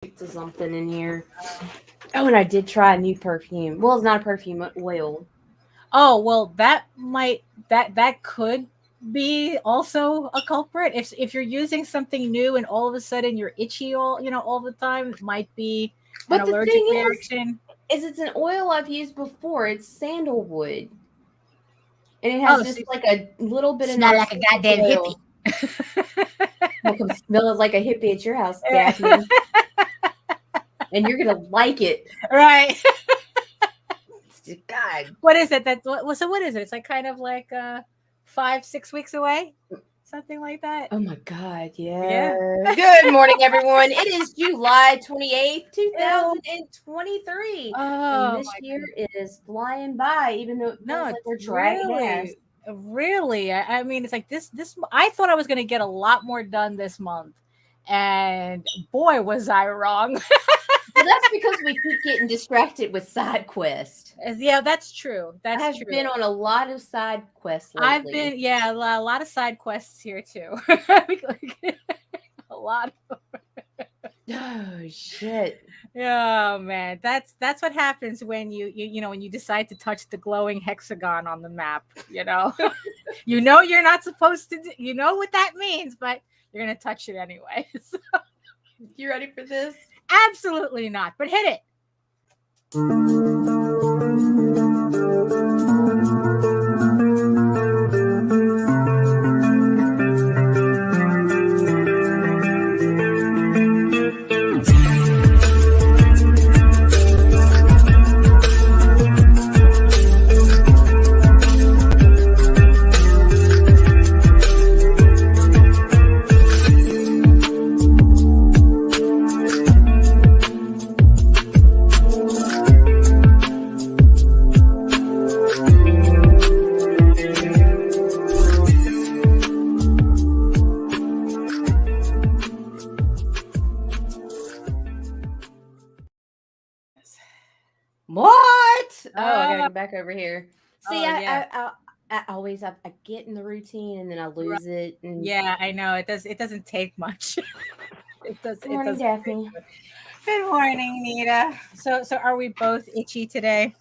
to something in here. Oh, and I did try a new perfume. Well, it's not a perfume, oil. Oh, well, that could be also a culprit. If you're using something new and all of a sudden you're itchy all the time, it might be an But the allergic thing reaction. is it's an oil I've used before. It's sandalwood. And it has Oh, just so like a little bit of smell like a narcotic goddamn oil. hippie. I'll come smell it like a hippie at your house, Daphne. And you're gonna like it. Right. God. What is it? So what is it? It's like kind of like 5-6 weeks away, something like that. Oh my God, Yeah. Good morning, everyone. It is July 28th, 2023. Oh, And this year is flying by, even though it feels no, like we're dragging ass. really. I mean, it's like this. I thought I was going to get a lot more done this month, and boy, was I wrong. Well, that's because we keep getting distracted with side quests. Yeah, that's true. I've been on a lot of side quests lately. I've been, a lot of side quests here too. A lot of Oh shit. Oh man, that's what happens when when you decide to touch the glowing hexagon on the map. You know you're not supposed to. You know what that means, but you're gonna touch it anyway. So. You ready for this? Absolutely not. But hit it. What? Oh, I gotta go back over here. See, I always I get in the routine and then I lose it. And... Yeah, I know it doesn't take much. Good morning, Daphne. Good morning, Nita. So are we both itchy today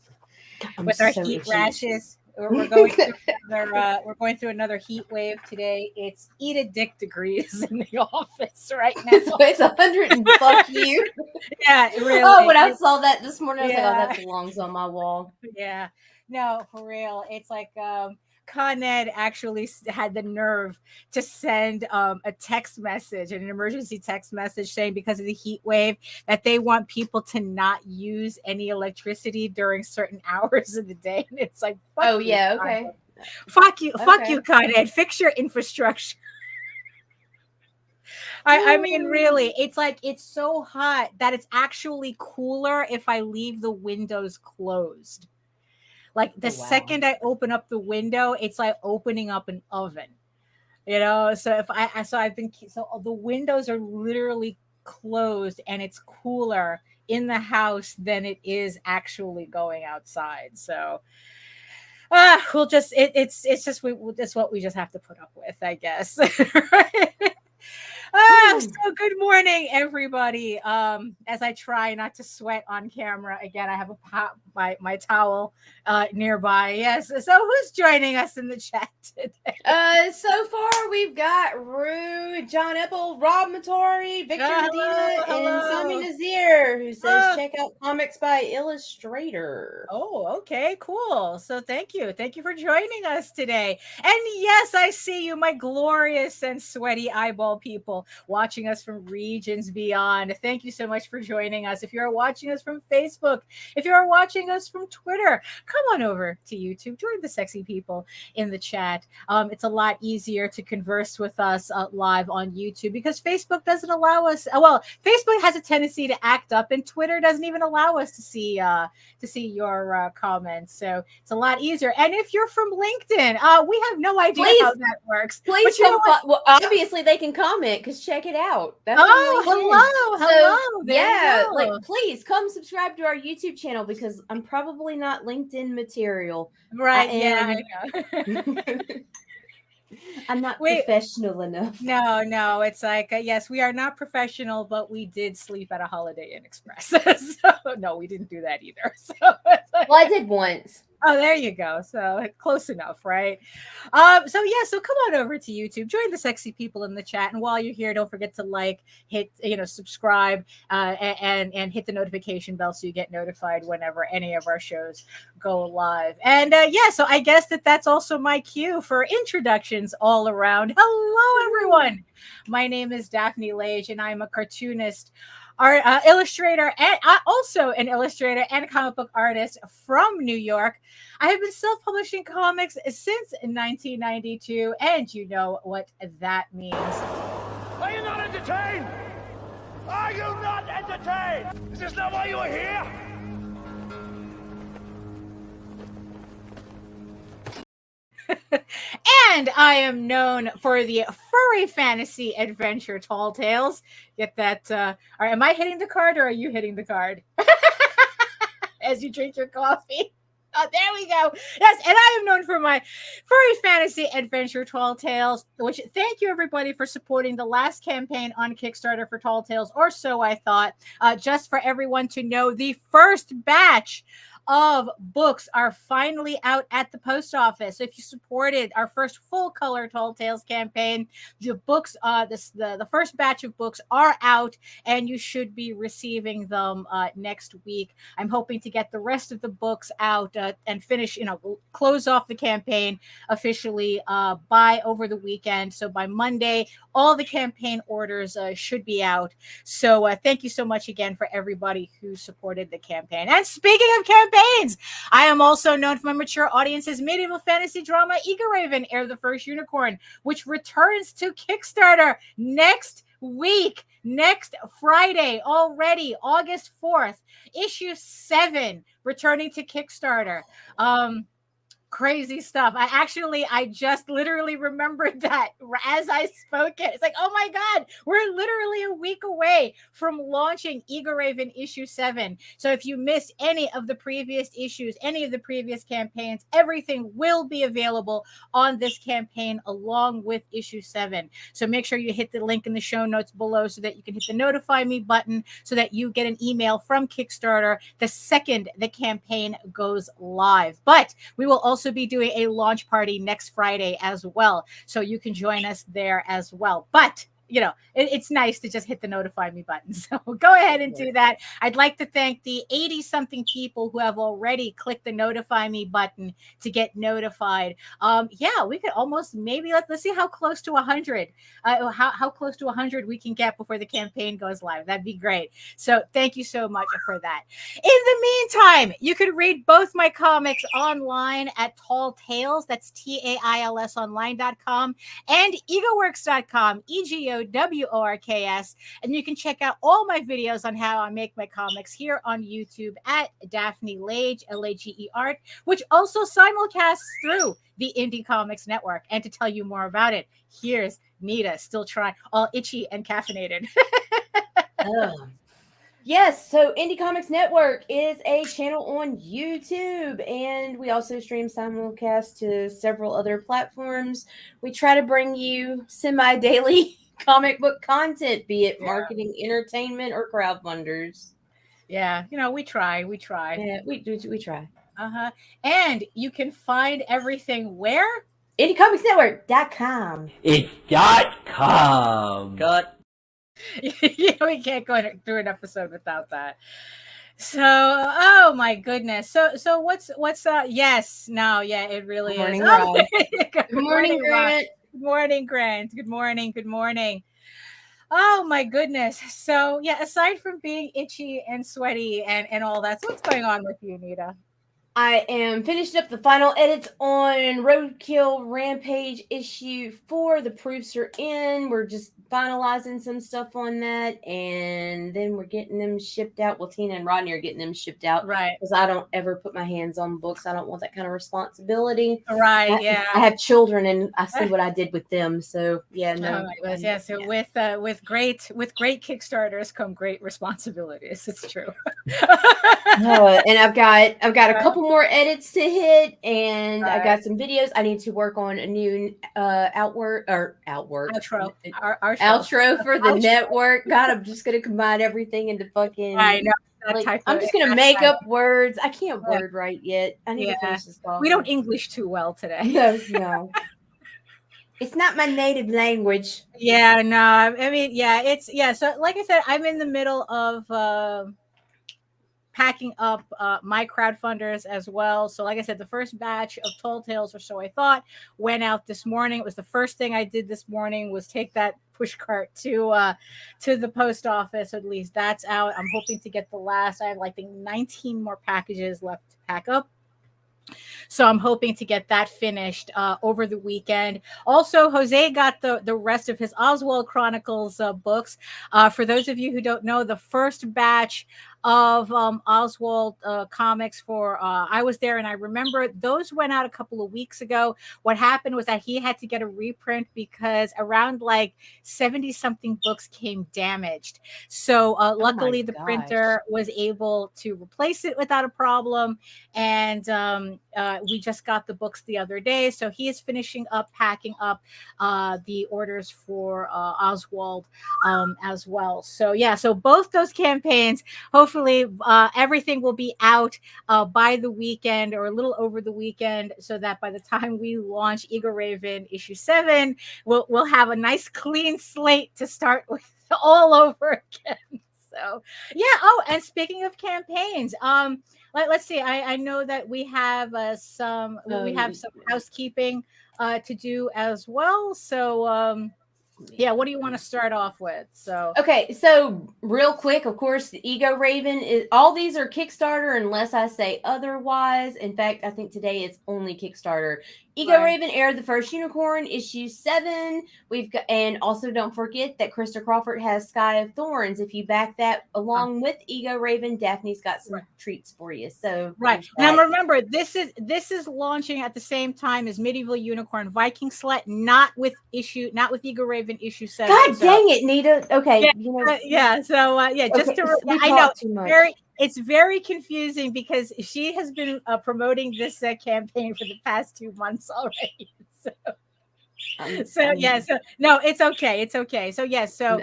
with our heat rashes? We're going through another heat wave today. It's eat a dick degrees in the office right now. It's 100 and fuck you. Yeah, really. Oh, when I saw that this morning, I was like, oh, that belongs on my wall. Yeah. No, for real. It's like Con Ed actually had the nerve to send a text message, an emergency text message saying because of the heat wave that they want people to not use any electricity during certain hours of the day. And it's like, fuck you, okay. Fuck you, Con Ed. Fix your infrastructure. I mean, really, it's like it's so hot that it's actually cooler if I leave the windows closed. Like the second I open up the window, it's like opening up an oven, So the windows are literally closed and it's cooler in the house than it is actually going outside. So, we'll just it's what we just have to put up with, I guess. Right? So good morning, everybody. As I try not to sweat on camera again, I have my towel nearby. Yes. So who's joining us in the chat today? So far we've got Rue, John Epple, Rob Matori, Victor Medina, and Sami Nazir, who says check out comics by Illustrator. Oh, okay, cool. So thank you for joining us today. And yes, I see you, my glorious and sweaty eyeball people watching us from regions beyond. Thank you so much for joining us. If you're watching us from Facebook, if you're watching us from Twitter, come on over to YouTube. Join the sexy people in the chat. It's a lot easier to converse with us live on YouTube because Facebook doesn't allow us. Well, Facebook has a tendency to act up, and Twitter doesn't even allow us to see your comments. So it's a lot easier. And if you're from LinkedIn, we have no idea how that works. Please come. Well, obviously they can comment because check it out. That's hello. Like please come subscribe to our YouTube channel because I'm probably not LinkedIn material. Right? I know. I'm not professional enough. No, it's like yes, we are not professional, but we did sleep at a Holiday Inn Express. So no, we didn't do that either. So well, I did once. Oh, there you go. So close enough, right? So come on over to YouTube, join the sexy people in the chat, and while you're here, don't forget to like, hit, subscribe, and hit the notification bell so you get notified whenever any of our shows go live. And so I guess that's also my cue for introductions all around. Hello, everyone. My name is Daphne Lage, and I'm a cartoonist, illustrator, and also an illustrator and comic book artist from New York. I have been self-publishing comics since 1992, and you know what that means. Are you not entertained? Are you not entertained? Is this not why you are here? And I am known for the furry fantasy adventure Tall Tales. Get that? All right, am I hitting the card or are you hitting the card? As you drink your coffee. Oh, there we go. Yes, and I am known for my furry fantasy adventure Tall Tales, which thank you everybody for supporting the last campaign on Kickstarter for Tall Tales, or so I thought. Just for everyone to know, the first batch of books are finally out at the post office. So if you supported our first full color Tall Tales campaign, the books, the first batch of books are out, and you should be receiving them next week. I'm hoping to get the rest of the books out and finish, close off the campaign officially by over the weekend. So by Monday, all the campaign orders should be out. So thank you so much again for everybody who supported the campaign. And speaking of campaigns, I am also known for my mature audience's medieval fantasy drama Eager Raven, Heir of the First Unicorn, which returns to Kickstarter next week, next Friday, already August 4th. Issue 7 returning to Kickstarter. Crazy stuff. I just literally remembered that as I spoke it. It's like, oh my God, we're literally a week away from launching Eager Raven issue 7. So if you missed any of the previous issues, any of the previous campaigns, everything will be available on this campaign along with issue 7. So make sure you hit the link in the show notes below so that you can hit the notify me button so that you get an email from Kickstarter the second the campaign goes live. But we will also be doing a launch party next Friday as well. So you can join us there as well. But it's nice to just hit the notify me button. So go ahead and do that. I'd like to thank the 80-something people who have already clicked the notify me button to get notified. We could almost maybe let's see how close to 100, how close to 100 we can get before the campaign goes live. That'd be great. So thank you so much for that. In the meantime, you can read both my comics online at Tall Tales. That's TAILS online.com and egoworks.com, EGOWORKS, and you can check out all my videos on how I make my comics here on YouTube at Daphne Lage, Lage Art, which also simulcasts through the Indie Comics Network. And to tell you more about it, here's Nita, still trying, all itchy and caffeinated. Yes, so Indie Comics Network is a channel on YouTube, and we also stream simulcast to several other platforms. We try to bring you semi-daily comic book content, be it marketing, entertainment, or crowdfunders. Yeah, we try. Yeah, we try. And you can find everything where? IndieComicsNetwork.com. It's .com. Cut. We can't go through an episode without that. So, oh my goodness. So what's yes, no, yeah, it really Good morning, is. Rob. Good morning, Grant. Good morning, Grant. Good morning. Oh my goodness. So yeah, aside from being itchy and sweaty and all that, so what's going on with you, Nita? I am finished up the final edits on Roadkill Rampage issue 4. The proofs are in. We're just finalizing some stuff on that, and then we're getting them shipped out. Well, Tina and Rodney are getting them shipped out, right? Because I don't ever put my hands on books. I don't want that kind of responsibility, right? Yeah, I have children, and I see what I did with them. So yeah, no. Oh my goodness, yeah. So with great Kickstarters come great responsibilities. It's true. And I've got a couple more edits to hit, and I got some videos. I need to work on a new outro for the network. God, I'm just gonna combine everything into fucking. I know. I'm just gonna make up words. I can't word right yet. I need to finish this call. We don't English too well today. No. It's not my native language. Yeah, no. I mean, so like I said, I'm in the middle of packing up my crowdfunders as well. So like I said, the first batch of Tall Tales, or so I thought, went out this morning. It was the first thing I did this morning, was take that push cart to the post office. At least that's out. I'm hoping to get the last. I have like 19 more packages left to pack up. So I'm hoping to get that finished over the weekend. Also, Jose got the rest of his Oswald Chronicles books. For those of you who don't know, the first batch of Oswald comics for I was there, and I remember those went out a couple of weeks ago. What happened was that he had to get a reprint because around like 70 something books came damaged. So luckily the printer was able to replace it without a problem, and we just got the books the other day. So he is finishing up packing up the orders for Oswald as well. So yeah, so both those campaigns, hopefully everything will be out by the weekend, or a little over the weekend, so that by the time we launch Ego Raven issue 7, we'll have a nice clean slate to start with all over again. So yeah. Oh, and speaking of campaigns, let's see. I know that we have some housekeeping to do as well. So yeah, what do you want to start off with? So okay, so real quick, of course, the Ego Raven is, all these are Kickstarter unless I say otherwise. In fact, I think today it's only Kickstarter. Ego Raven Heir of the First Unicorn, issue 7. We've got, and also don't forget that Krista Crawford has Sky of Thorns. If you back that along with Ego Raven, Daphne's got some treats for you. So now remember, this is launching at the same time as Medieval Unicorn Viking Slut, not with Ego Raven issue 7. God dang it, Nita. Okay, just to I know too much. It's very confusing because she has been promoting this campaign for the past 2 months already. So no, it's okay. It's okay. So yes, so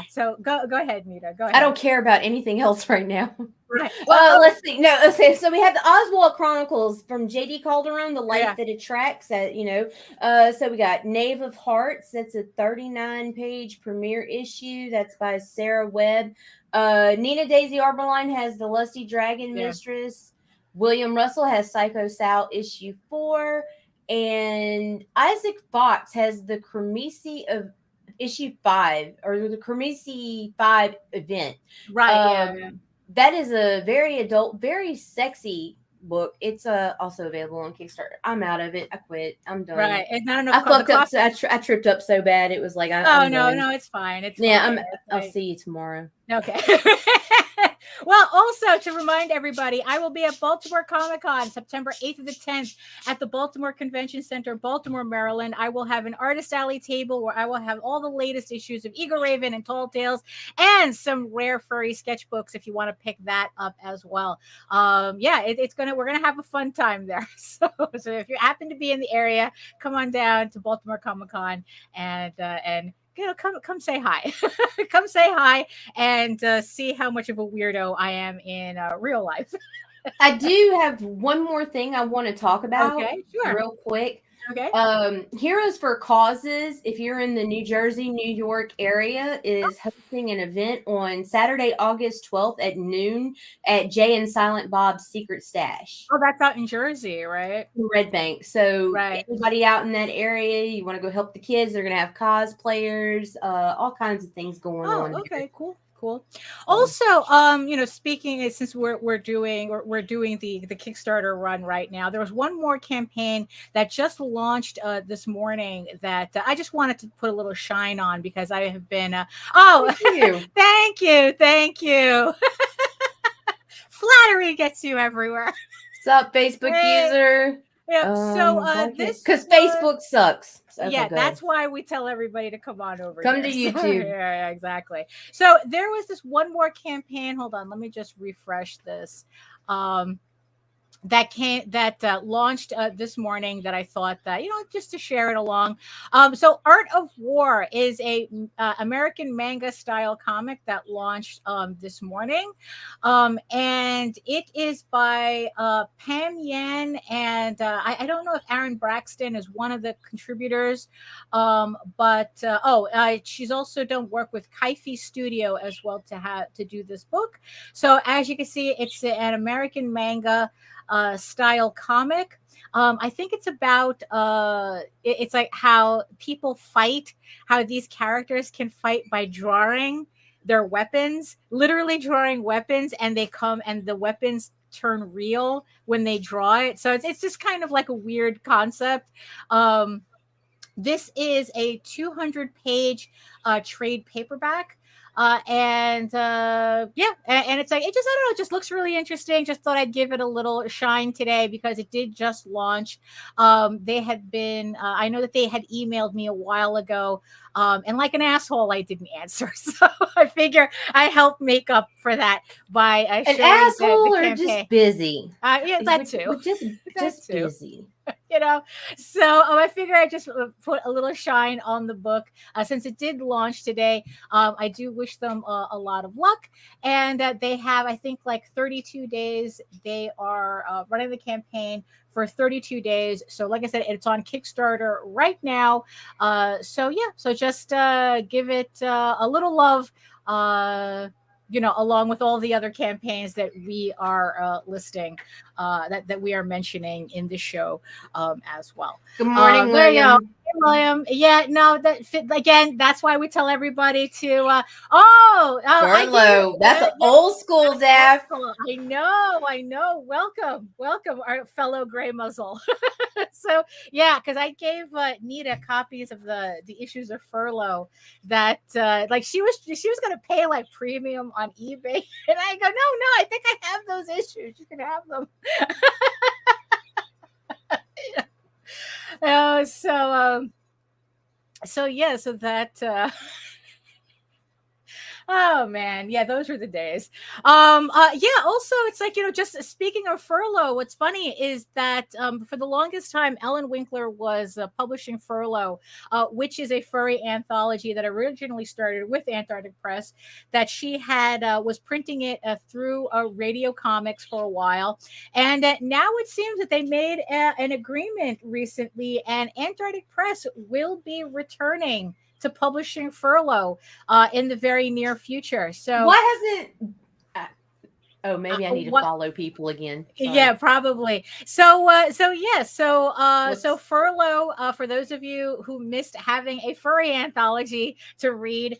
so go ahead, Nita. Go ahead. I don't care about anything else right now. Right. Well, let's see. No, okay. So we have the Oswald Chronicles from J.D. Calderon, The Light That Attracts. That so we got Knave of Hearts. That's a 39-page premiere issue. That's by Sarah Webb. Nina Daisy Aberlein has The Lusty Dragon Mistress. William Russell has Psycho Sal issue 4, and Isaac Fox has the Cremisi of issue 5, or the Cremisi 5 event. Right. That is a very adult, very sexy book. It's also available on Kickstarter. I'm out of it. I quit. I'm done. Right. And I fucked up. I tripped up so bad. It was like, no, it's fine. It's fine. I'll see you tomorrow. Okay. Well, also to remind everybody, I will be at Baltimore Comic-Con September 8th to the 10th at the Baltimore Convention Center, Baltimore, Maryland. I will have an Artist Alley table where I will have all the latest issues of Ego Raven and Tall Tales, and some rare furry sketchbooks if you want to pick that up as well. We're gonna have a fun time there. So if you happen to be in the area, come on down to Baltimore Comic-Con and come say hi. Come say hi and see how much of a weirdo I am in real life. I do have one more thing I want to talk about. Okay, sure. Real quick. Okay. Heroes for Causes, if you're in the New Jersey, New York area, is hosting an event on Saturday, August 12th at noon at Jay and Silent Bob's Secret Stash. Oh, that's out in Jersey, right? In Red Bank. So everybody out in that area, you want to go help the kids, they're going to have cosplayers, all kinds of things going on. Okay, there. Cool. Also, speaking, since we're doing the Kickstarter run right now, there was one more campaign that just launched this morning that I just wanted to put a little shine on, because I have been thank you. Flattery gets you everywhere. What's up, Facebook user? Yeah. Because Facebook sucks. Okay, that's why we tell everybody to come on over. Come to YouTube. Yeah, exactly. So there was this one more campaign. Hold on, let me just refresh this. that launched this morning, that I thought that, just to share it along. So Art of War is a American manga style comic that launched this morning, and it is by Pam Yan, and I don't know if Aaron Braxton is one of the contributors, but she's also done work with Kaifi Studio as well to do this book. So as you can see, it's an American manga style comic. I think it's about it's like how people fight, how these characters can fight by drawing their weapons, literally drawing weapons, and they come and the weapons turn real when they draw it. So it's just kind of like a weird concept. This is a 200-page trade paperback. And it's like, it just, I don't know, it just looks really interesting. Just thought I'd give it a little shine today because it did just launch. They had been, I know that they had emailed me a while ago, and like an asshole, I didn't answer. So I figure I helped make up for that by an asshole or just busy. Yeah, that too. Just busy. So I figure I just put a little shine on the book since it did launch today. I do wish them a lot of luck, and they have, I think, like 32 days. They are running the campaign for 32 days. So like I said, it's on Kickstarter right now. So just give it a little love, along with all the other campaigns that we are listing, that we are mentioning in the show as well. Good morning, William. Hey, William. Yeah, no, again, that's why we tell everybody to furlough. That's an old school, Daph. I know. Welcome, our fellow gray muzzle. So yeah, because I gave Nita copies of the issues of Furlough that like she was gonna pay like premium on eBay, and I go, no, I think I have those issues. You can have them. So that oh man, yeah, those were the days. Also, it's like, just speaking of Furlough, what's funny is that for the longest time, Ellen Winkler was publishing Furlough, which is a furry anthology that originally started with Antarctic Press, that she had was printing it through Radio Comics for a while, and now it seems that they made an agreement recently, and Antarctic Press will be returning to publishing Furlough in the very near future. So why hasn't maybe I need to follow people again. Sorry. Yeah, probably. So Furlough, for those of you who missed having a furry anthology to read,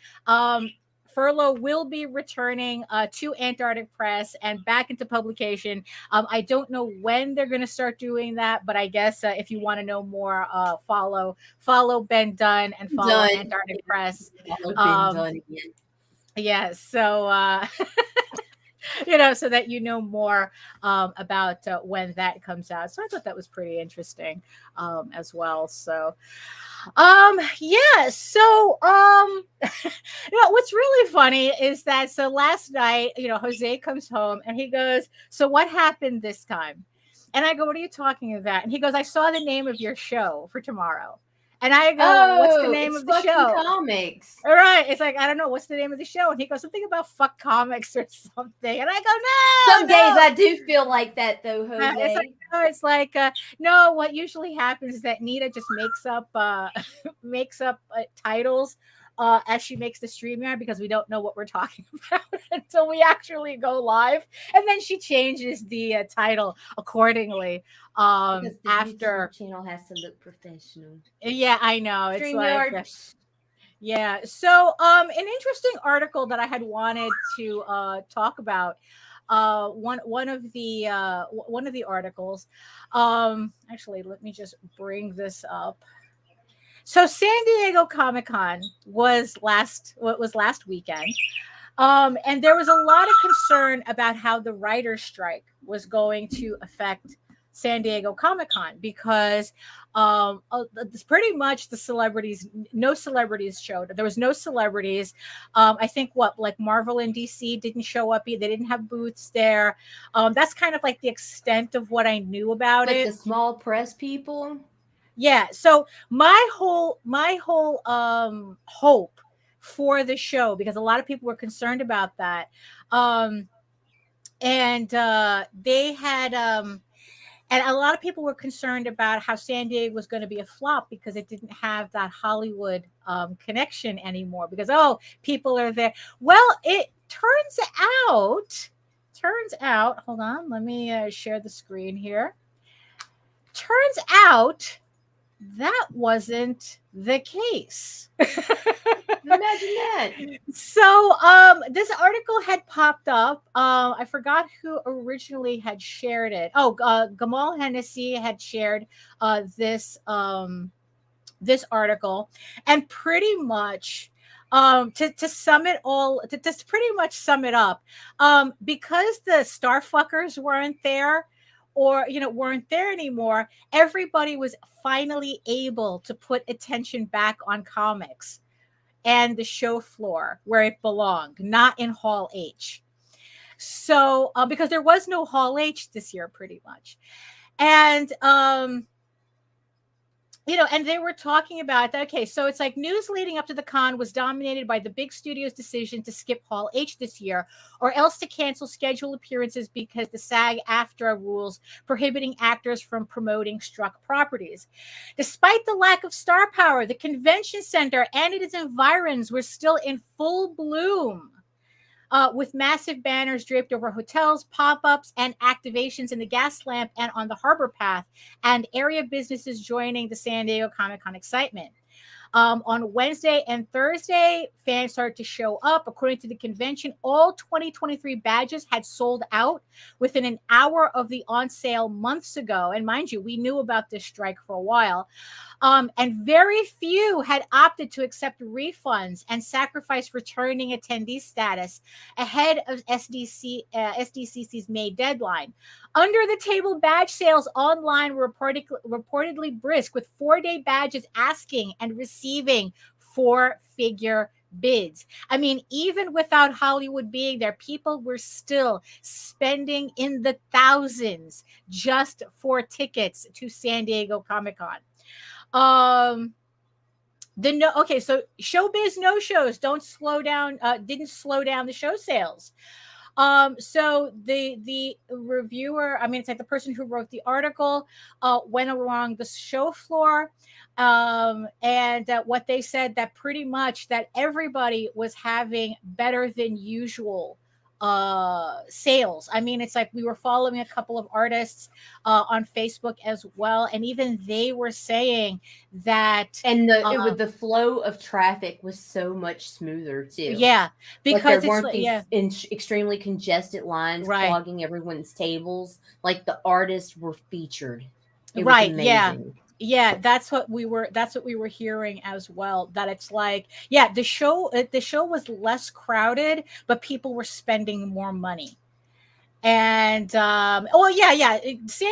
Furlough will be returning to Antarctic Press and back into publication. I don't know when they're going to start doing that, but I guess if you want to know more, follow Ben Dunn and follow Antarctic Press. Follow Ben Dunn again. Yeah, so so that you know more about when that comes out. So I thought that was pretty interesting as well. So what's really funny is that last night, Jose comes home and he goes, so what happened this time? And I go, what are you talking about? And he goes, I saw the name of your show for tomorrow. And I go, what's the name of the show? Comics. All right. It's like, I don't know. What's the name of the show? And he goes, something about fuck comics or something. And I go, no. Some days I do feel like that, though, Jose. It's like, no, what usually happens is that Nita just makes up titles as she makes the StreamYard, because we don't know what we're talking about until we actually go live. And then she changes the title accordingly. Because the after YouTube channel has to look professional. Yeah, I know. It's StreamYard. like, yeah. So an interesting article that I had wanted to talk about. One of the articles. Actually, let me just bring this up. So San Diego Comic-Con was last weekend. And there was a lot of concern about how the writer's strike was going to affect San Diego Comic-Con because it's pretty much the celebrities, no celebrities showed. There was no celebrities. I think like Marvel and DC didn't show up. They didn't have booths there. That's kind of like the extent of what I knew about like it. the small press people. Yeah. So my whole hope for the show, because a lot of people were concerned about that. And they had and a lot of people were concerned about how San Diego was going to be a flop because it didn't have that Hollywood connection anymore. Because people are there. Well, it turns out. Hold on, let me share the screen here. Turns out that wasn't the case. Imagine that. So this article had popped up. I forgot who originally had shared it. Gamal Hennessy had shared this article, and pretty much to sum it all, to pretty much sum it up, because the starfuckers weren't there, or weren't there anymore, everybody was finally able to put attention back on comics and the show floor where it belonged, not in Hall H. So because there was no Hall H this year, pretty much. And and they were talking about that. Okay, so it's like news leading up to the con was dominated by the big studio's decision to skip Hall H this year, or else to cancel scheduled appearances because the SAG-AFTRA rules prohibiting actors from promoting struck properties. Despite the lack of star power, the convention center and its environs were still in full bloom. With massive banners draped over hotels, pop-ups, and activations in the gas lamp and on the harbor path, and area businesses joining the San Diego Comic-Con excitement. On Wednesday and Thursday, fans started to show up. According to the convention, all 2023 badges had sold out within an hour of the on sale months ago. And mind you, we knew about this strike for a while. And very few had opted to accept refunds and sacrifice returning attendee status ahead of SDCC's May deadline. Under the table badge sales online were reportedly brisk, with 4-day badges asking and receiving 4-figure bids. I mean, even without Hollywood being there, people were still spending in the thousands just for tickets to San Diego Comic-Con. So showbiz no-shows didn't slow down the show sales. So the reviewer, it's like the person who wrote the article, went along the show floor, and what they said, that pretty much that everybody was having better than usual sales. It's like we were following a couple of artists on Facebook as well, and even they were saying that, and the flow of traffic was so much smoother too. Yeah, because there weren't these extremely congested lines clogging everyone's tables. Like the artists were featured. It was amazing. Yeah, that's what we were hearing as well. That it's like, the show was less crowded, but people were spending more money. And San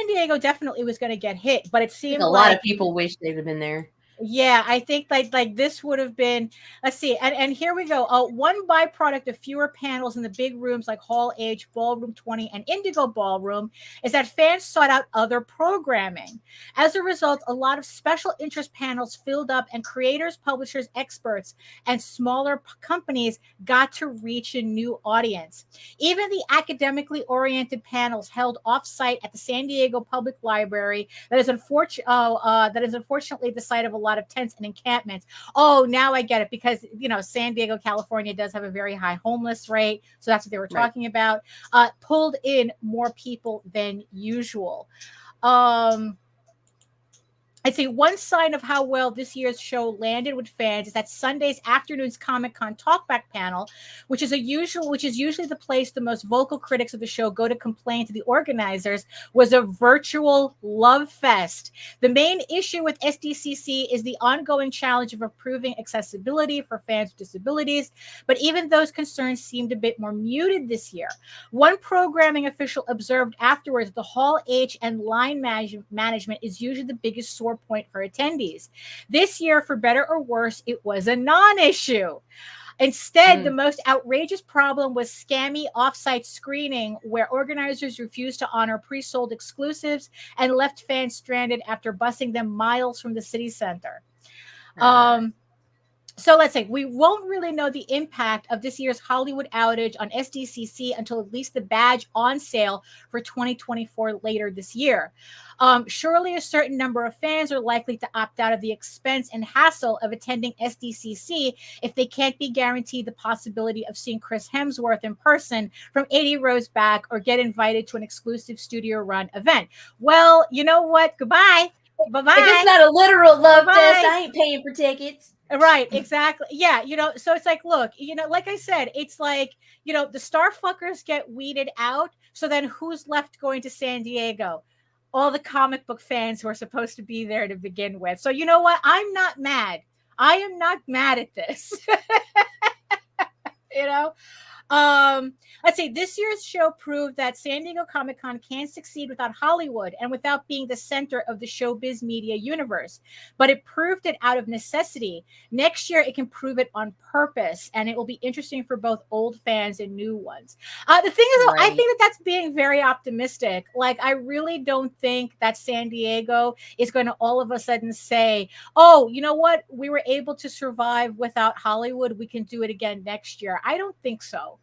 Diego definitely was going to get hit, but it seemed like a lot of people wish they'd have been there. Yeah, I think like this would have been, let's see, and here we go. One byproduct of fewer panels in the big rooms like Hall H, Ballroom 20, and Indigo Ballroom is that fans sought out other programming. As a result, a lot of special interest panels filled up, and creators, publishers, experts, and smaller companies got to reach a new audience. Even the academically oriented panels held off-site at the San Diego Public Library that is unfortunately the site of a lot of tents and encampments. Oh, now I get it, because San Diego, California does have a very high homeless rate, so that's what they were talking about. Pulled in more people than usual. I'd say one sign of how well this year's show landed with fans is that Sunday's afternoon's Comic-Con Talkback panel, which is usually the place the most vocal critics of the show go to complain to the organizers, was a virtual love fest. The main issue with SDCC is the ongoing challenge of improving accessibility for fans with disabilities, but even those concerns seemed a bit more muted this year. One programming official observed afterwards the Hall H and line management is usually the biggest sore point for attendees. This year, for better or worse, it was a non-issue. Instead, the most outrageous problem was scammy offsite screening, where organizers refused to honor pre-sold exclusives and left fans stranded after busing them miles from the city center. So let's say we won't really know the impact of this year's Hollywood outage on SDCC until at least the badge on sale for 2024 later this year. Surely a certain number of fans are likely to opt out of the expense and hassle of attending SDCC if they can't be guaranteed the possibility of seeing Chris Hemsworth in person from 80 rows back or get invited to an exclusive studio run event. Well, you know what? Goodbye. Bye-bye. If it's not a literal love fest, I ain't paying for tickets. Right, exactly. Yeah, so it's like, look, like I said, it's like, the star fuckers get weeded out. So then who's left going to San Diego? All the comic book fans who are supposed to be there to begin with. So you know what? I'm not mad. I am not mad at this. Let's say this year's show proved that San Diego Comic-Con can succeed without Hollywood and without being the center of the showbiz media universe. But it proved it out of necessity. Next year, it can prove it on purpose, and it will be interesting for both old fans and new ones. The thing is, I think that's being very optimistic. Like, I really don't think that San Diego is going to all of a sudden say, oh, you know what? We were able to survive without Hollywood. We can do it again next year. I don't think so.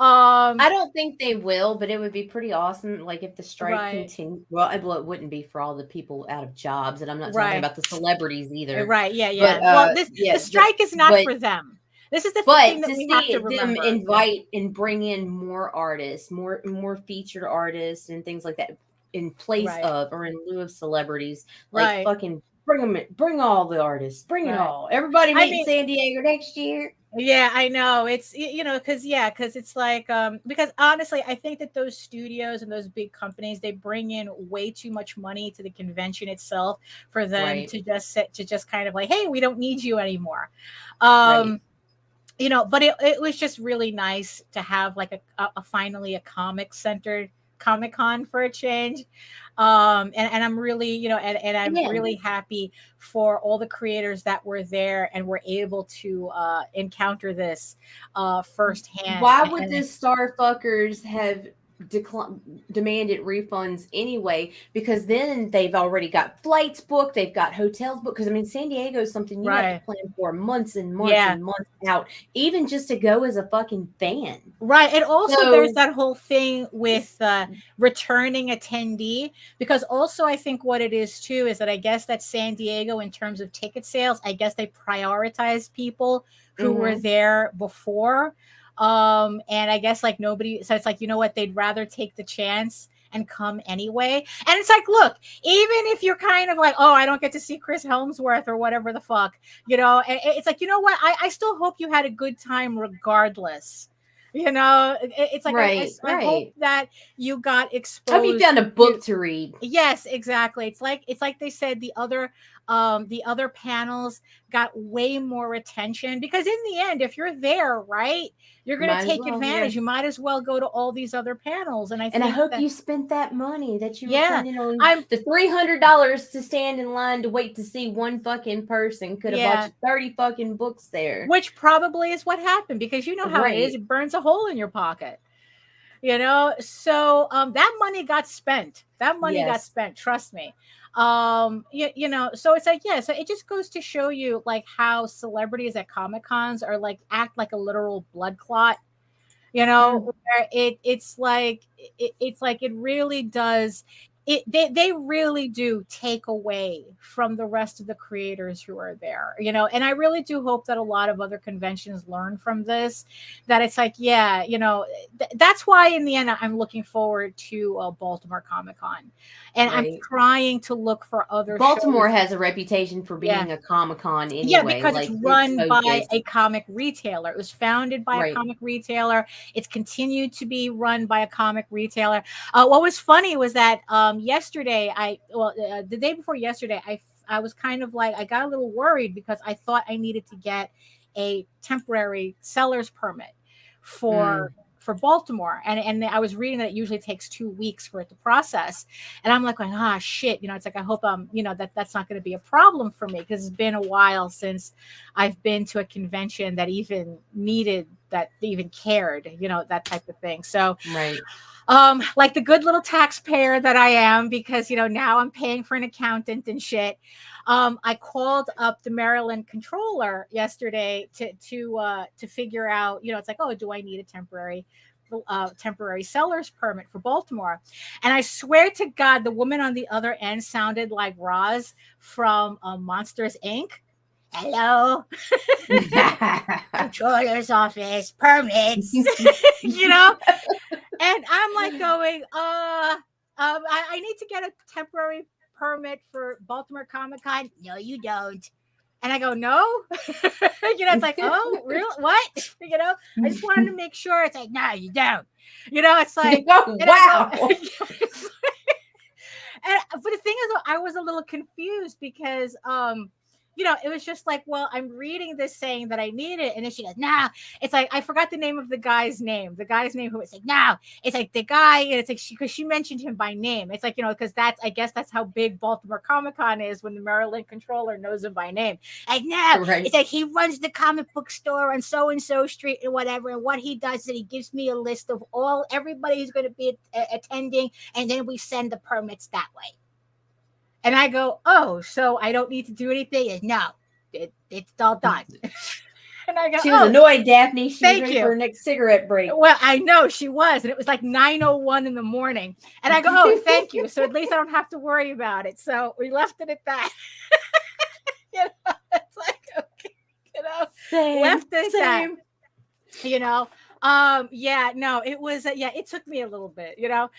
I don't think they will, but it would be pretty awesome. Like if the strike continued. Well, it wouldn't be for all the people out of jobs, and I'm not talking about the celebrities either. Right? Yeah. But, the strike is not for them. This is the thing that we have to remember. Them invite and bring in more artists, more featured artists, and things like that in place of or in lieu of celebrities. Like fucking bring them in, bring all the artists, bring it all. Everybody meet San Diego next year. Yeah, I know. It's, because it's like, because honestly, I think that those studios and those big companies, they bring in way too much money to the convention itself for them to just kind of like, hey, we don't need you anymore. But it was just really nice to have like a finally a comic centered Comic-Con for a change. And I'm really, and I'm really happy for all the creators that were there and were able to encounter this firsthand. Why would the star fuckers have demanded refunds anyway? Because then they've already got flights booked, they've got hotels booked. Because I mean, San Diego is something you have to plan for months and months and months out, even just to go as a fucking fan. Right. And also there's that whole thing with returning attendee, because also I think what it is too is that I guess that San Diego, in terms of ticket sales, I guess they prioritize people who were there before. And I guess like nobody, so it's like, you know what, they'd rather take the chance and come anyway. And it's like, look, even if you're kind of like, oh, I don't get to see Chris Hemsworth or whatever the fuck, it's like, you know what, I still hope you had a good time regardless. It's like I hope that you got exposed. Hope you found a book to read. Yes, exactly. It's like they said the other panels got way more attention, because in the end, if you're there, right, you're going to take advantage. You might as well go to all these other panels. And I hope you spent that money that you were planning on. The $300 to stand in line to wait to see one fucking person could have bought you 30 fucking books there. Which probably is what happened, because you know how it is. It burns a hole in your pocket. So that money got spent. Got spent. Trust me. So it's like, so it just goes to show you like how celebrities at Comic-Cons are like act like a literal blood clot, where it's like it really does they really do take away from the rest of the creators who are there, you know. And I really do hope that a lot of other conventions learn from this, that it's like, yeah, you know, that's why in the end I'm looking forward to Baltimore Comic-Con, and I'm trying to look for other Baltimore shows. has a reputation for being a Comic-Con anyway. Yeah, because like, it's run so by a comic retailer. It was founded by a comic retailer. It's continued to be run by a comic retailer. What was funny was that yesterday, the day before yesterday, I was kind of like, I got a little worried because I thought I needed to get a temporary seller's permit for Baltimore. And I was reading that it usually takes 2 weeks for it to process. And I'm like, shit, you know, it's like, I hope you know, that's not going to be a problem for me, because it's been a while since I've been to a convention that even needed, that even cared, you know, that type of thing. So, like the good little taxpayer that I am, because, you know, now I'm paying for an accountant and shit. I called up the Maryland controller yesterday to figure out, you know, it's like, oh, do I need a temporary seller's permit for Baltimore? And I swear to God, the woman on the other end sounded like Roz from Monsters Inc. Hello, controller's office, permits, you know. And I'm like going, I need to get a temporary permit for Baltimore Comic-Con. No, you don't. And I go, no. You know, it's like, oh, really? What? You know, I just wanted to make sure. It's like, no, you don't. You know, it's like, oh, wow. But the thing is, I was a little confused because, you know, it was just like, well, I'm reading this saying that I need it. And then she goes, nah. It's like, I forgot the name of the guy's name. The guy's name who was like, no. It's like the guy, and it's like, because she mentioned him by name. It's like, you know, because I guess that's how big Baltimore Comic-Con is, when the Maryland controller knows him by name. Like, no. It's like, he runs the comic book store on so-and-so street and whatever. And what he does is he gives me a list of everybody who's going to be attending. And then we send the permits that way. And I go, oh, so I don't need to do anything? No, it's all done. And I go, she was annoyed, Daphne. She was ready for her next cigarette break. Well, I know she was. And it was like 9:01 in the morning. And I go, oh, thank you. So at least I don't have to worry about it. So we left it at that. You know, it's like, okay, you know, left it at that. You know, yeah, no, it was, it took me a little bit, you know.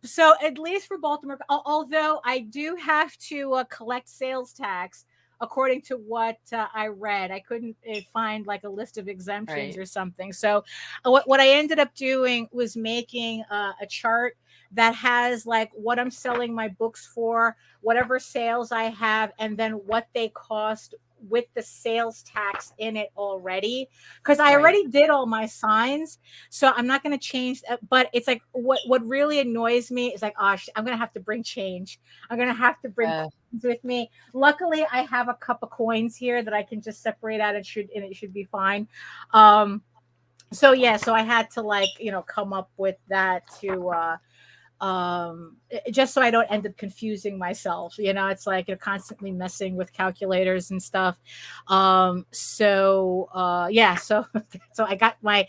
So at least for Baltimore, although I do have to collect sales tax, according to what I read. I couldn't find like a list of exemptions or something. So what I ended up doing was making a chart that has like what I'm selling my books for, whatever sales I have, and then what they cost with the sales tax in it already, because I already did all my signs, so I'm not going to change that. But it's like what really annoys me is like, oh, I'm going to have to bring change. I'm going to have to bring coins with me. Luckily, I have a cup of coins here that I can just separate out, and it should be fine. So I had to, like, you know, come up with that to just so I don't end up confusing myself. You know, it's like you're constantly messing with calculators and stuff. So I got my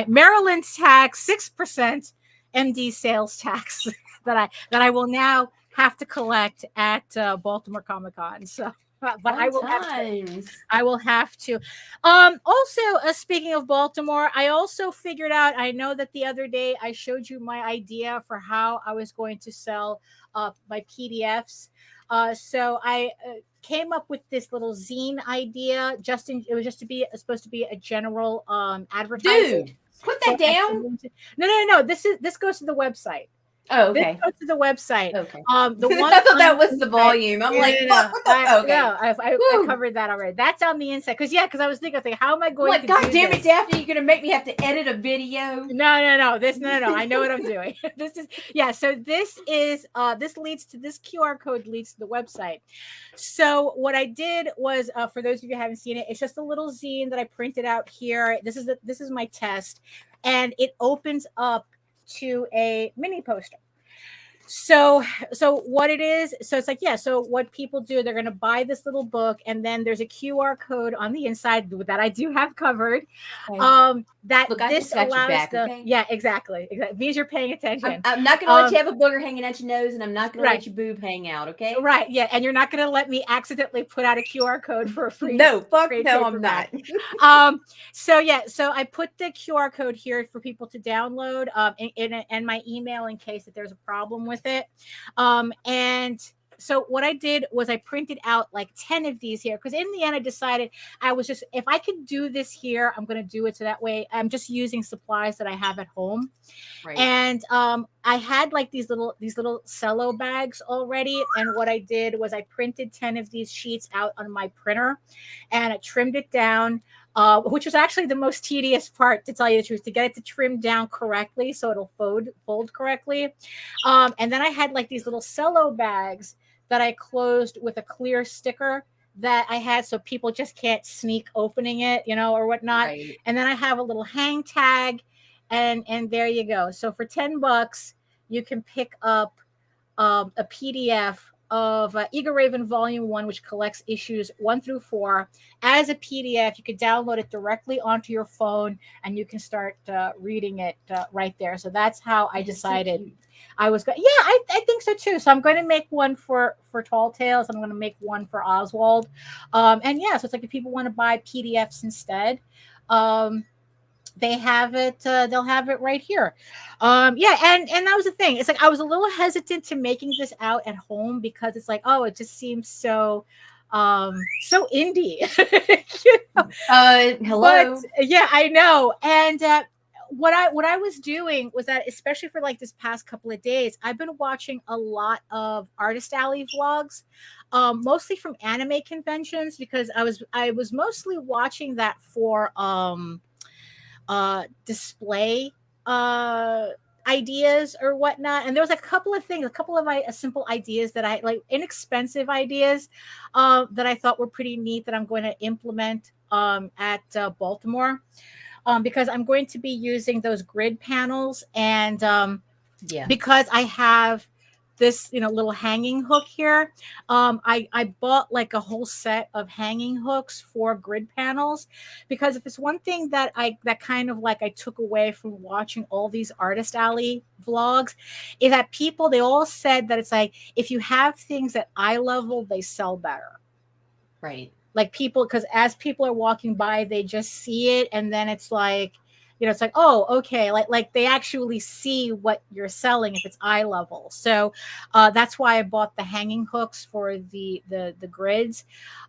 Maryland tax 6% MD sales tax that I will now have to collect at Baltimore Comic-Con. So but I will have to. Also, speaking of Baltimore, I also figured out, I know that the other day I showed you my idea for how I was going to sell my PDFs. So I came up with this little zine idea. It was supposed to be a general advertising. Dude, put that down. No. This goes to the website. Oh, okay. This goes to the website. Okay. The one I thought that was the volume. I'm like, fuck, what the? Okay. I covered that already. That's on the inside. Because I was thinking, how am I going to God do damn this? it, Daphne, you're gonna make me have to edit a video. No. I know what I'm doing. So this leads to this QR code leads to the website. So what I did was, for those of you who haven't seen it, it's just a little zine that I printed out here. This is my test, and it opens up to a mini poster. So what it is, so it's like, yeah, so what people do, they're going to buy this little book, and then there's a QR code on the inside that I do have covered. Okay. That Look, I this just got your allows back, the, okay? yeah, exactly. Because you're paying attention. I'm not going to let you have a booger hanging at your nose, and I'm not going to Right. let your boob hang out, okay? Right, yeah, and you're not going to let me accidentally put out a QR code for a free No, fuck trade no, I'm paperback. not. So yeah, so I put the QR code here for people to download, and my email in case that there's a problem with it. And so what I did was I printed out like 10 of these here, because in the end I decided I was just, if I could do this here, I'm going to do it so that way I'm just using supplies that I have at home. Right. And I had like these little cello bags already, and what I did was I printed 10 of these sheets out on my printer, and I trimmed it down, which was actually the most tedious part, to tell you the truth, to get it to trim down correctly so it'll fold correctly. And then I had like these little cello bags that I closed with a clear sticker that I had, so people just can't sneak opening it, or whatnot. Right. And then I have a little hang tag, and there you go. So for $10, you can pick up a PDF of Eager Raven Volume 1, which collects issues 1 through 4 as a PDF. You could download it directly onto your phone, and you can start reading it right there. So that's how I decided. So I was going. Yeah, I think so too. So I'm going to make one for Tall Tales. I'm going to make one for Oswald. And yeah, so it's like if people want to buy PDFs instead, they have it. They'll have it right here. Yeah, and that was the thing. It's like I was a little hesitant to making this out at home, because it's like, oh, it just seems so indie. Hello. But yeah, I know. And what I was doing was that, especially for like this past couple of days, I've been watching a lot of Artist Alley vlogs, mostly from anime conventions, because I was mostly watching that for display ideas or whatnot. And there was a couple of simple ideas that I like, inexpensive ideas that I thought were pretty neat, that I'm going to implement at Baltimore, because I'm going to be using those grid panels, and because I have this little hanging hook here, I bought like a whole set of hanging hooks for grid panels, because if it's one thing that I took away from watching all these Artist Alley vlogs, is that they all said that it's like, if you have things at eye level, they sell better. Right. Like people, because as people are walking by, they just see it, and then it's like, it's like, oh, okay, like they actually see what you're selling if it's eye level. So that's why I bought the hanging hooks for the grids.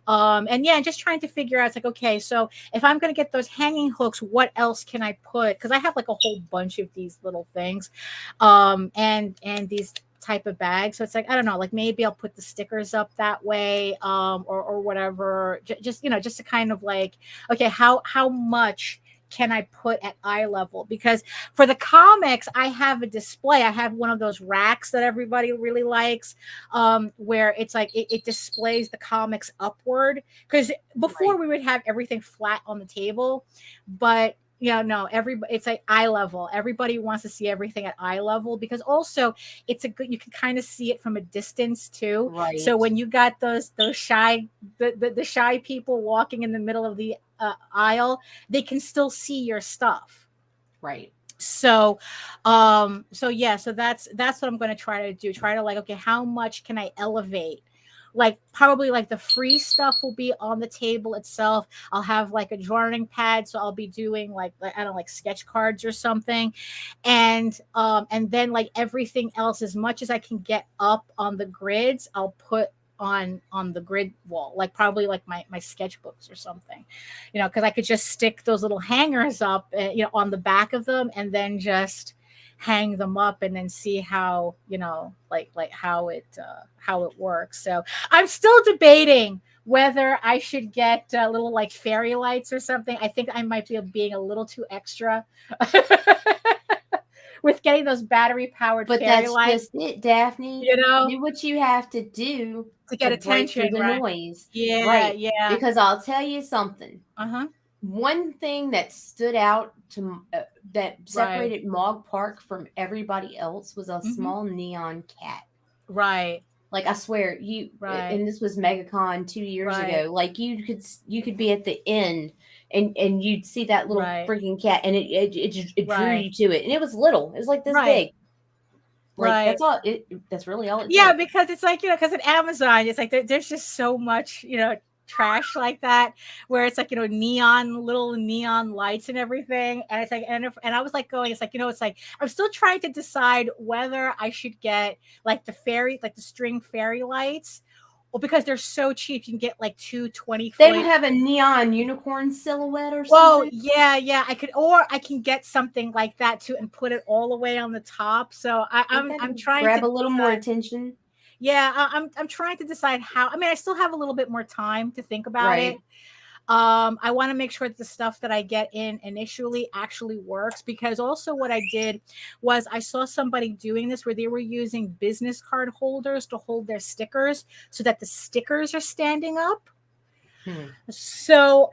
And yeah, just trying to figure out, it's like, okay, so if I'm going to get those hanging hooks, what else can I put? Because I have like a whole bunch of these little things, and these type of bag. So it's like, I don't know, like maybe I'll put the stickers up that way, or whatever, just to kind of like, okay, how much can I put at eye level? Because for the comics, I have a display. I have one of those racks that everybody really likes, where it's like it displays the comics upward. Because before we would have everything flat on the table, but no, it's like eye level. Everybody wants to see everything at eye level, because also you can kind of see it from a distance too. Right. So when you got those shy, the shy people walking in the middle of the aisle, they can still see your stuff. Right. So yeah, so that's what I'm going to try to do. Try to like, okay, how much can I elevate? Like probably like the free stuff will be on the table itself. I'll have like a drawing pad, so I'll be doing like I don't know, like sketch cards or something, and then like everything else, as much as I can get up on the grids, I'll put on the grid wall, like probably like my sketchbooks or something, because I could just stick those little hangers up, on the back of them, and then just hang them up, and then see how like how it works. So I'm still debating whether I should get little like fairy lights or something. I think I might be being a little too extra with getting those battery powered fairy lights. But that's just it, Daphne. Do what you have to do to get attention, the right? Noise. Yeah, right. Yeah. Because I'll tell you something. Uh-huh. One thing that stood out that separated Mog Park from everybody else was a small neon cat. Right. Like I swear, and this was MegaCon 2 years ago. Like you could be at the end and you'd see that little freaking cat, and it drew you to it, and it was little. It was like this big. Like that's all. That's really all it took. Because it's like, because at Amazon, it's like there's just so much, trash like that, where it's like, little neon lights and everything, and it's like, and I was like going, it's like, it's like I'm still trying to decide whether I should get like the string fairy lights, or because they're so cheap, you can get like 220. They don't have a neon unicorn silhouette or something. Oh yeah, I can get something like that too and put it all the way on the top. So I'm trying to grab a little more attention. Yeah, I'm trying to decide how. I mean, I still have a little bit more time to think about it. I want to make sure that the stuff that I get in initially actually works, because also what I did was I saw somebody doing this where they were using business card holders to hold their stickers so that the stickers are standing up. So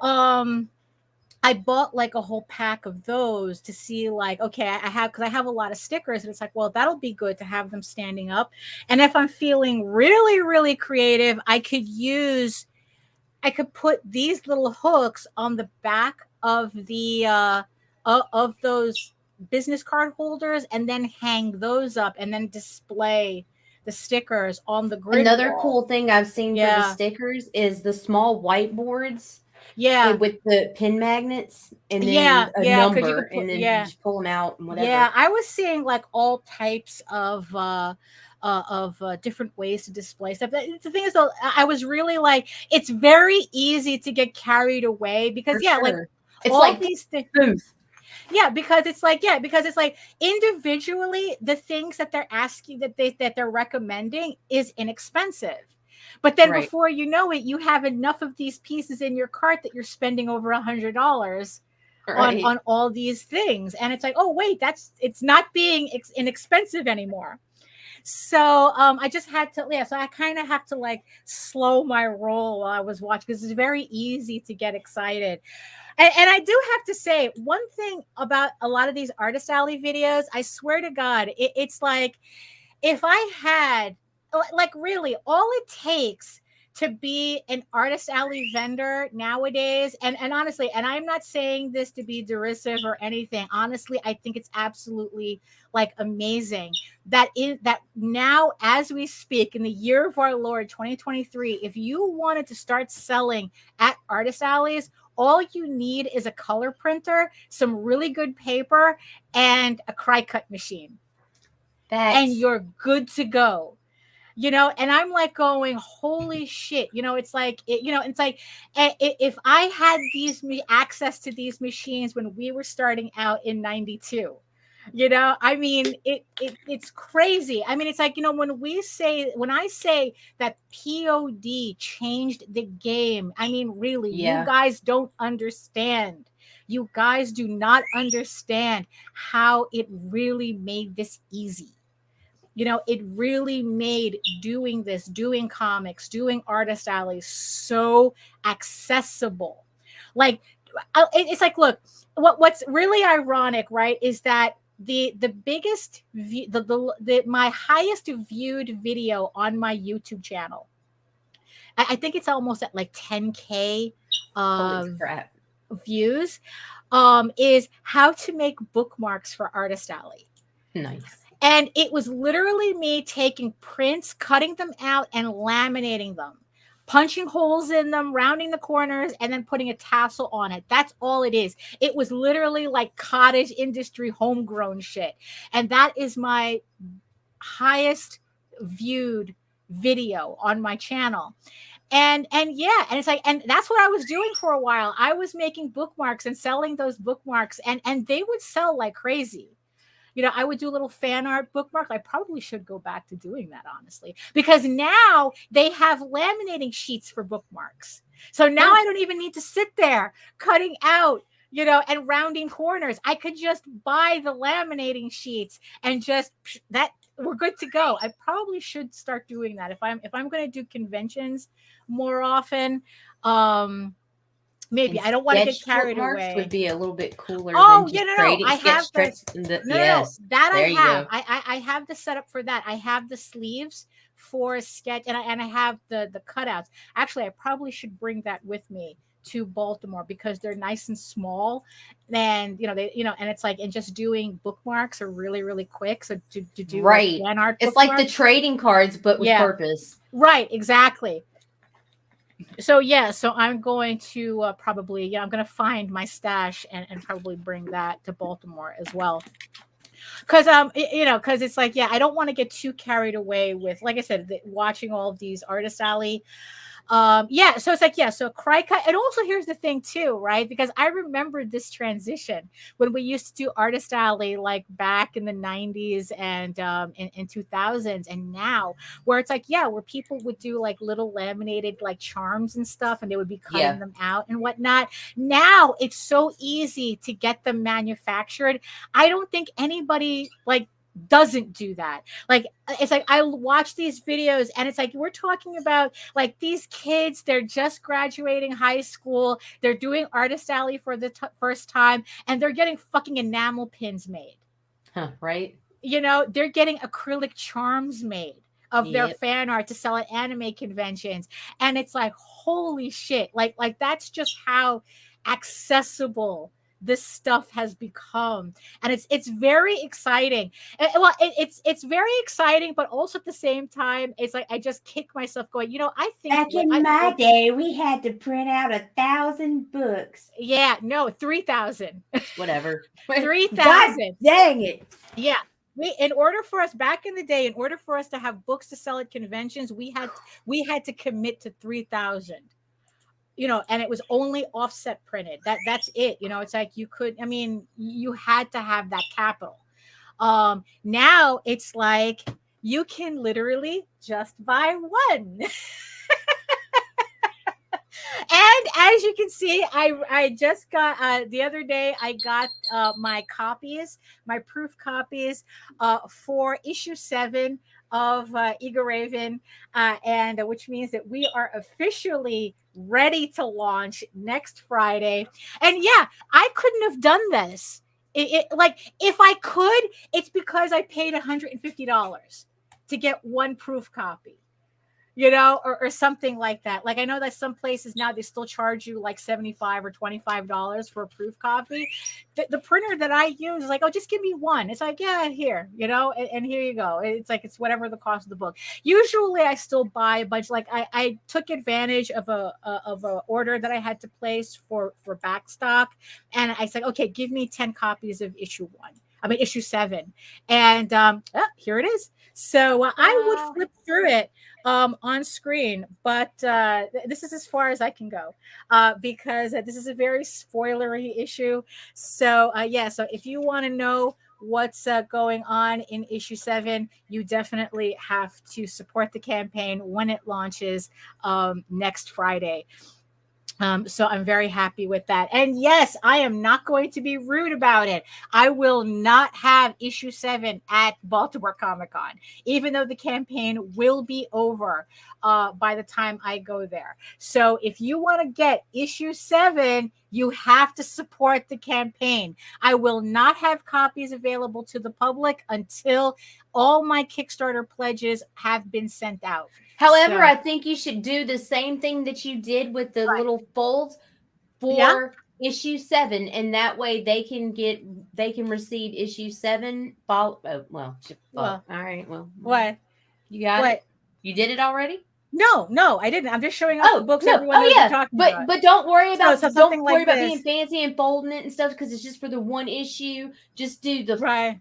I bought like a whole pack of those to see, like, okay, because I have a lot of stickers, and it's like, well, that'll be good to have them standing up. And if I'm feeling really, really creative, I could put these little hooks on the back of the of those business card holders, and then hang those up, and then display the stickers on the grid. Another cool thing I've seen for the stickers is the small whiteboards. With the pin magnets, and then a number, and then you just pull them out and whatever. Yeah, I was seeing like all types of different ways to display stuff. The thing is, though, I was really like, it's very easy to get carried away, because like it's all like these things. Because it's like individually the things that they're asking, that they're recommending, is inexpensive. But then before you know it, you have enough of these pieces in your cart that you're spending over $100 on all these things. And it's like, oh, wait, it's not being inexpensive anymore. So I just had to, so I kind of have to like slow my roll while I was watching, because it's very easy to get excited. And I do have to say, one thing about a lot of these Artist Alley videos, I swear to God, it's like, if I had, like, really, all it takes to be an Artist Alley vendor nowadays, and honestly, and I'm not saying this to be derisive or anything, honestly, I think it's absolutely like amazing that now, as we speak, in the year of our Lord 2023, if you wanted to start selling at Artist Alleys, all you need is a color printer, some really good paper, and a cry cut machine. And you're good to go. And I'm like going, holy shit, it's like, it's like, if I had access to these machines when we were starting out in 92, I mean, it's crazy. I mean, it's like, when I say that POD changed the game, I mean, really, you guys don't understand. You guys do not understand how it really made this easy. It really made doing comics, doing Artist Alleys so accessible. Like, it's like, look, what's really ironic, right, is that the biggest my highest viewed video on my YouTube channel, I think it's almost at like 10K views, is how to make bookmarks for Artist Alley. Nice. And it was literally me taking prints, cutting them out, and laminating them, punching holes in them, rounding the corners, and then putting a tassel on it. That's all it is. It was literally like cottage industry, homegrown shit. And that is my highest viewed video on my channel. And it's like, and that's what I was doing for a while. I was making bookmarks and selling those bookmarks, and they would sell like crazy. I would do a little fan art bookmark. I probably should go back to doing that, honestly, because now they have laminating sheets for bookmarks. So now I don't even need to sit there cutting out, and rounding corners. I could just buy the laminating sheets and we're good to go. I probably should start doing that if I'm going to do conventions more often. Maybe And I don't want to get sketch carried bookmarks away. would be a little bit cooler Oh, than yeah, just no, creating I have sketch the tricks. no, Yes, that I there you have. go. I have the setup for that. I have the sleeves for sketch, and I have the cutouts. Actually, I probably should bring that with me to Baltimore because they're nice and small, and and it's like, and just doing bookmarks are really quick. So to do like Right. fan art It's like the bookmarks. trading cards, but with Yeah. purpose. Right, exactly. So yeah, so I'm going to probably, I'm going to find my stash and probably bring that to Baltimore as well. Because because it's like, yeah, I don't want to get too carried away with, like I said, watching all of these Artist Alley. Yeah, so it's like, yeah, so Kryka. And also here's the thing too, right? Because I remember this transition when we used to do Artist Alley like back in the 90s and in 2000s, and now where it's like, yeah, where people would do like little laminated like charms and stuff, and they would be cutting them out and whatnot. Now it's so easy to get them manufactured. I don't think anybody like doesn't do that. Like, it's like I watch these videos and it's like we're talking about like these kids, they're just graduating high school, they're doing Artist Alley for the first time, and they're getting fucking enamel pins made. Right? They're getting acrylic charms made of their fan art to sell at anime conventions, and it's like, holy shit, like that's just how accessible this stuff has become, and it's very exciting. Well, it's very exciting, but also at the same time, it's like I just kick myself going, I think back in my day, we had to print out 1,000 books. Yeah, no, 3,000. Whatever. 3,000. God dang it. Yeah. In order for us back in the day, in order for us to have books to sell at conventions, we had to commit to 3,000. And it was only offset printed. That's it. It's like you had to have that capital. Now it's like you can literally just buy one. And as you can see, I just got the other day, I got my proof copies for issue 7 of Eager Raven, and which means that we are officially ready to launch next Friday. And yeah, I couldn't have done this. Like, if I could, it's because I paid $150 to get one proof copy. Or something like that. Like, I know that some places now, they still charge you like $75 or $25 for a proof copy. The printer that I use is like, oh, just give me one. It's like, yeah, here, and here you go. It's like, it's whatever the cost of the book. Usually I still buy a bunch. Like, I took advantage of a order that I had to place for backstock. And I said, okay, give me 10 copies of issue 7. And here it is. So I would flip through it on screen, but this is as far as I can go because this is a very spoilery issue. So so if you want to know what's going on in issue 7, you definitely have to support the campaign when it launches next Friday. So I'm very happy with that. And yes, I am not going to be rude about it. I will not have issue 7 at Baltimore Comic-Con, even though the campaign will be over by the time I go there. So if you want to get issue 7, you have to support the campaign. I will not have copies available to the public until all my Kickstarter pledges have been sent out. However, I think you should do the same thing that you did with the little folds for issue 7, and that way they can receive issue 7. All right. Well, what you got it? You did it already? No, I didn't. I'm just showing off the books. Everyone knows what you're talking about. But don't worry about about being fancy and folding it and stuff, because it's just for the one issue. Just do the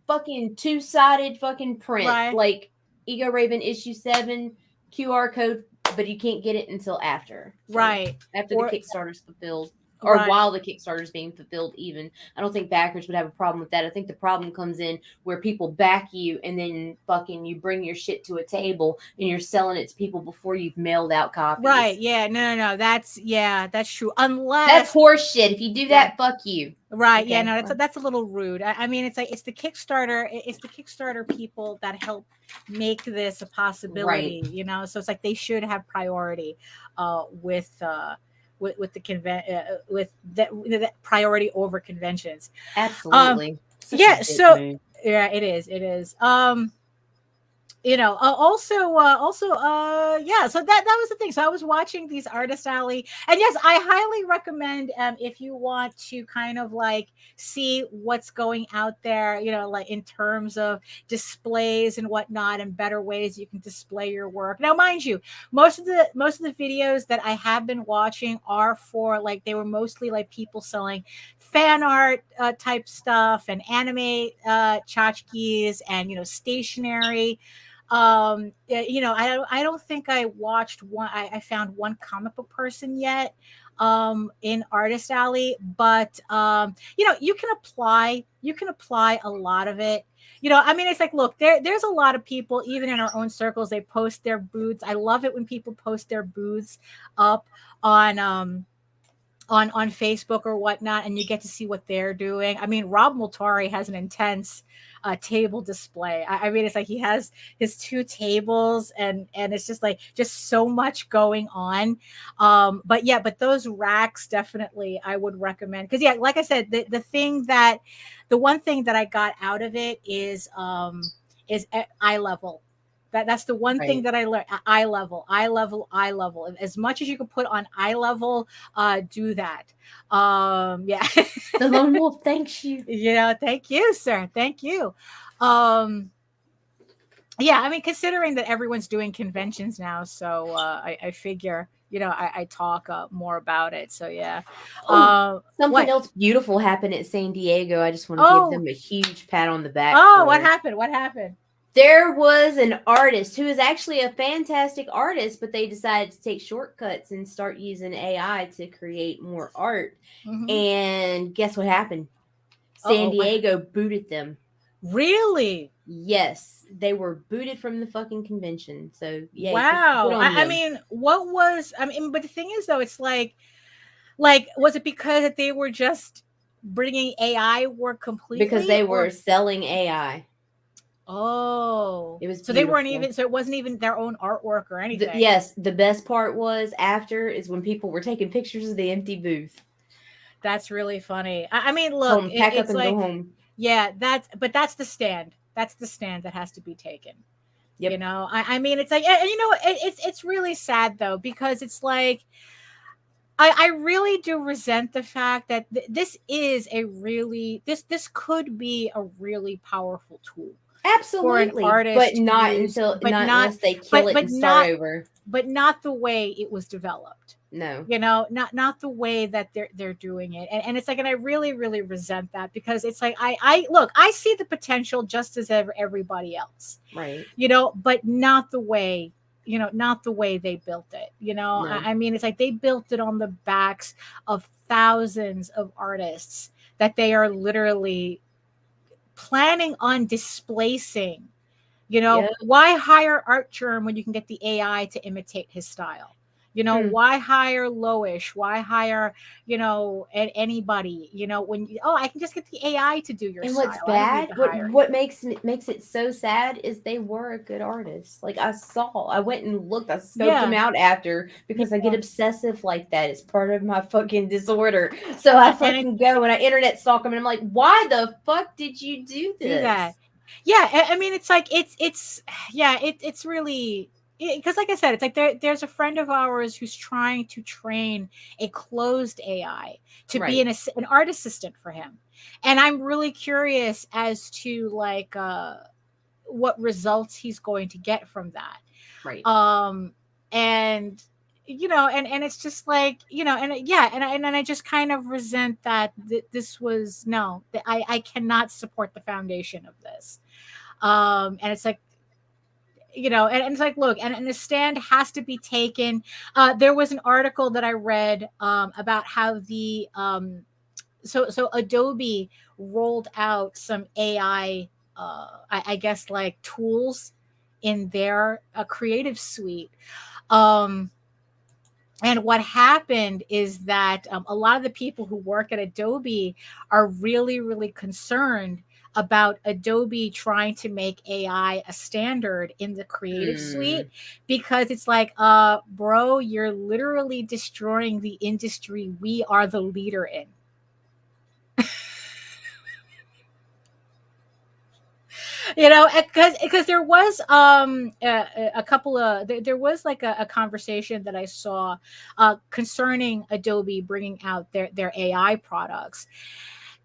fucking 2-sided fucking print, like Ego Raven issue 7 QR code, but you can't get it until after. So after the Kickstarter's fulfilled. Or while the Kickstarter is being fulfilled, even. I don't think backers would have a problem with that. I think the problem comes in where people back you and then fucking you bring your shit to a table and you're selling it to people before you've mailed out copies. Right. Yeah. No. That's true. Unless that's horse shit. If you do that, fuck you. Right. Okay. Yeah. No, that's a little rude. I mean, it's like, it's the Kickstarter people that help make this a possibility, So it's like they should have priority with with the with that priority over conventions. Absolutely. Such a Yeah. dick So move. yeah, it is. It is. Yeah, so that was the thing. So I was watching these Artist Alley, and yes, I highly recommend, if you want to kind of like see what's going out there, like in terms of displays and whatnot, and better ways you can display your work. Now, mind you, most of the videos that I have been watching are for, like, they were mostly like people selling fan art type stuff, and anime tchotchkes, and stationery. I don't think I watched one. I found one comic book person yet in Artist Alley, but you can apply a lot of it. I mean, it's like, look, there's a lot of people, even in our own circles, they post their booths. I love it when people post their booths up on Facebook or whatnot, and you get to see what they're doing. I mean, Rob Multari has an intense table display. I mean, it's like he has his 2 tables, and it's just like so much going on. But those racks, definitely I would recommend, because yeah, like I said, the one thing that I got out of it is eye level. That's the one thing that I learned. Eye level. As much as you can put on eye level, do that. Yeah. The Lone Wolf thanks you. Thank you, sir. Thank you. Yeah, I mean, considering that everyone's doing conventions now, so I figure, I talk more about it. So yeah. Something else beautiful happened at San Diego. I just want to give them a huge pat on the back. What happened? What happened? There was an artist who is actually a fantastic artist, but they decided to take shortcuts and start using AI to create more art. Mm-hmm. And guess what happened? San Diego booted them. Really? Yes, they were booted from the fucking convention. So yeah. Wow. I mean, but the thing is, though, it's like, was it because that they were just bringing AI work completely? Because they were selling AI. Oh, it was so they weren't even. So it wasn't even their own artwork or anything. Yes, the best part was after is when people were taking pictures of the empty booth. That's really funny. I mean, look, pack up and go home. Yeah, that's the stand. That's the stand that has to be taken. Yep. I mean, it's like, and it's really sad though, because it's like, I really do resent the fact that this is this could be a really powerful tool. Absolutely, for an artist, but not unless they kill it and start over. But not the way it was developed. No, not the way that they're doing it, and it's like, and I really, really resent that, because it's like, I see the potential just as everybody else, right? But not the way. Not the way they built it. No. I mean, it's like they built it on the backs of thousands of artists that they are literally planning on displacing. Why hire Art Germ when you can get the AI to imitate his style? Why hire Loish? Why hire, anybody? When I can just get the AI to do your style. And what's bad, what makes it so sad is they were a good artist. Like, I went and looked, I scoped them out after, because I get obsessive like that. It's part of my fucking disorder. So I fucking go and I internet stalk them, and I'm like, why the fuck did you do this? Do that. Yeah, I mean, it's like, it's really. Because like I said, it's like there's a friend of ours who's trying to train a closed AI to be an art assistant for him. And I'm really curious as to like what results he's going to get from that. Right. And and it's just like, and I just kind of resent that this was I cannot support the foundation of this. And it's like, and it's like, look, and the stand has to be taken. There was an article that I read about how the so Adobe rolled out some AI, I guess, like tools in their creative suite. And what happened is that a lot of the people who work at Adobe are really, really concerned about Adobe trying to make AI a standard in the creative suite, because it's like, bro, you're literally destroying the industry we are the leader in. You know, because there was a couple of there was like a conversation that I saw concerning Adobe bringing out their AI products.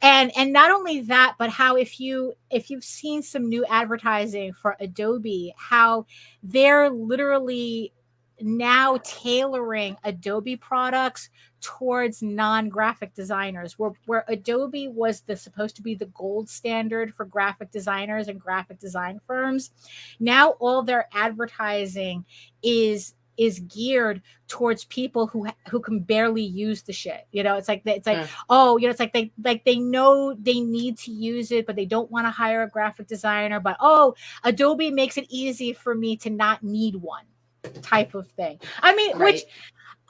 And not only that, but how if you've seen some new advertising for Adobe, how they're literally now tailoring Adobe products towards non-graphic designers, where Adobe was supposed to be the gold standard for graphic designers and graphic design firms. Now all their advertising is geared towards people who can barely use the shit. You know, it's like oh, you know, it's like they know they need to use it, but they don't want to hire a graphic designer. But oh, Adobe makes it easy for me to not need one, type of thing. I mean, which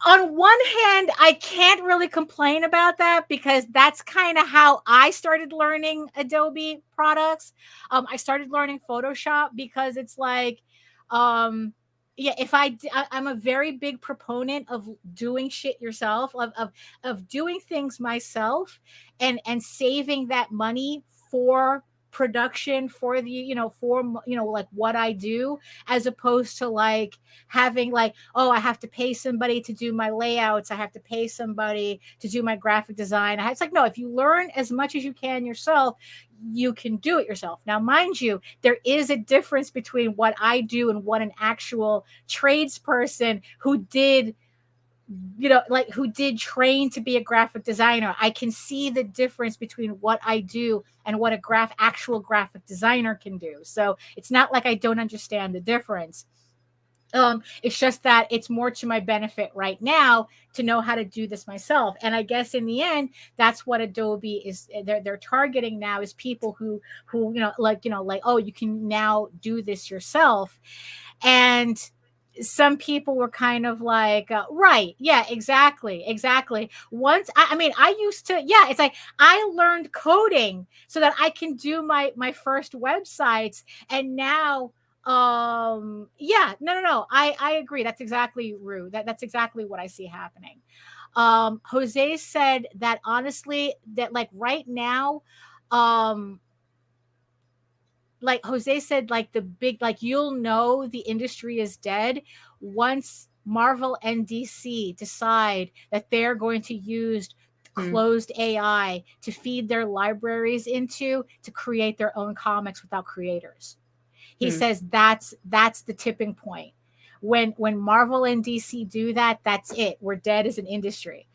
on one hand, I can't really complain about that, because that's kind of how I started learning Adobe products. I started learning Photoshop because it's like, I'm a very big proponent of doing shit yourself, of doing things myself, and saving that money for production, for the, you know, for, you know, like what I do, as opposed to like having like, oh, I have to pay somebody to do my layouts, I have to pay somebody to do my graphic design. It's like, no, if you learn as much as you can yourself, you can do it yourself. Now, mind you, there is a difference between what I do and what an actual tradesperson who did, you know, like who did train to be a graphic designer. I can see the difference between what I do and what a actual graphic designer can do. So it's not like I don't understand the difference. It's just that it's more to my benefit right now to know how to do this myself. And I guess in the end, that's what Adobe is. They're targeting now, is people who, you know, like, oh, you can now do this yourself. And some people were kind of like, right, yeah, exactly. Once, I used to, yeah, it's like I learned coding so that I can do my first websites, and now, yeah, no, I agree. That's exactly Rue. That's exactly what I see happening. Jose said that honestly, that like right now, like Jose said, like the big, like you'll know the industry is dead once Marvel and DC decide that they're going to use closed AI to feed their libraries into, to create their own comics without creators. He says that's the tipping point. When Marvel and DC do that, that's it. We're dead as an industry.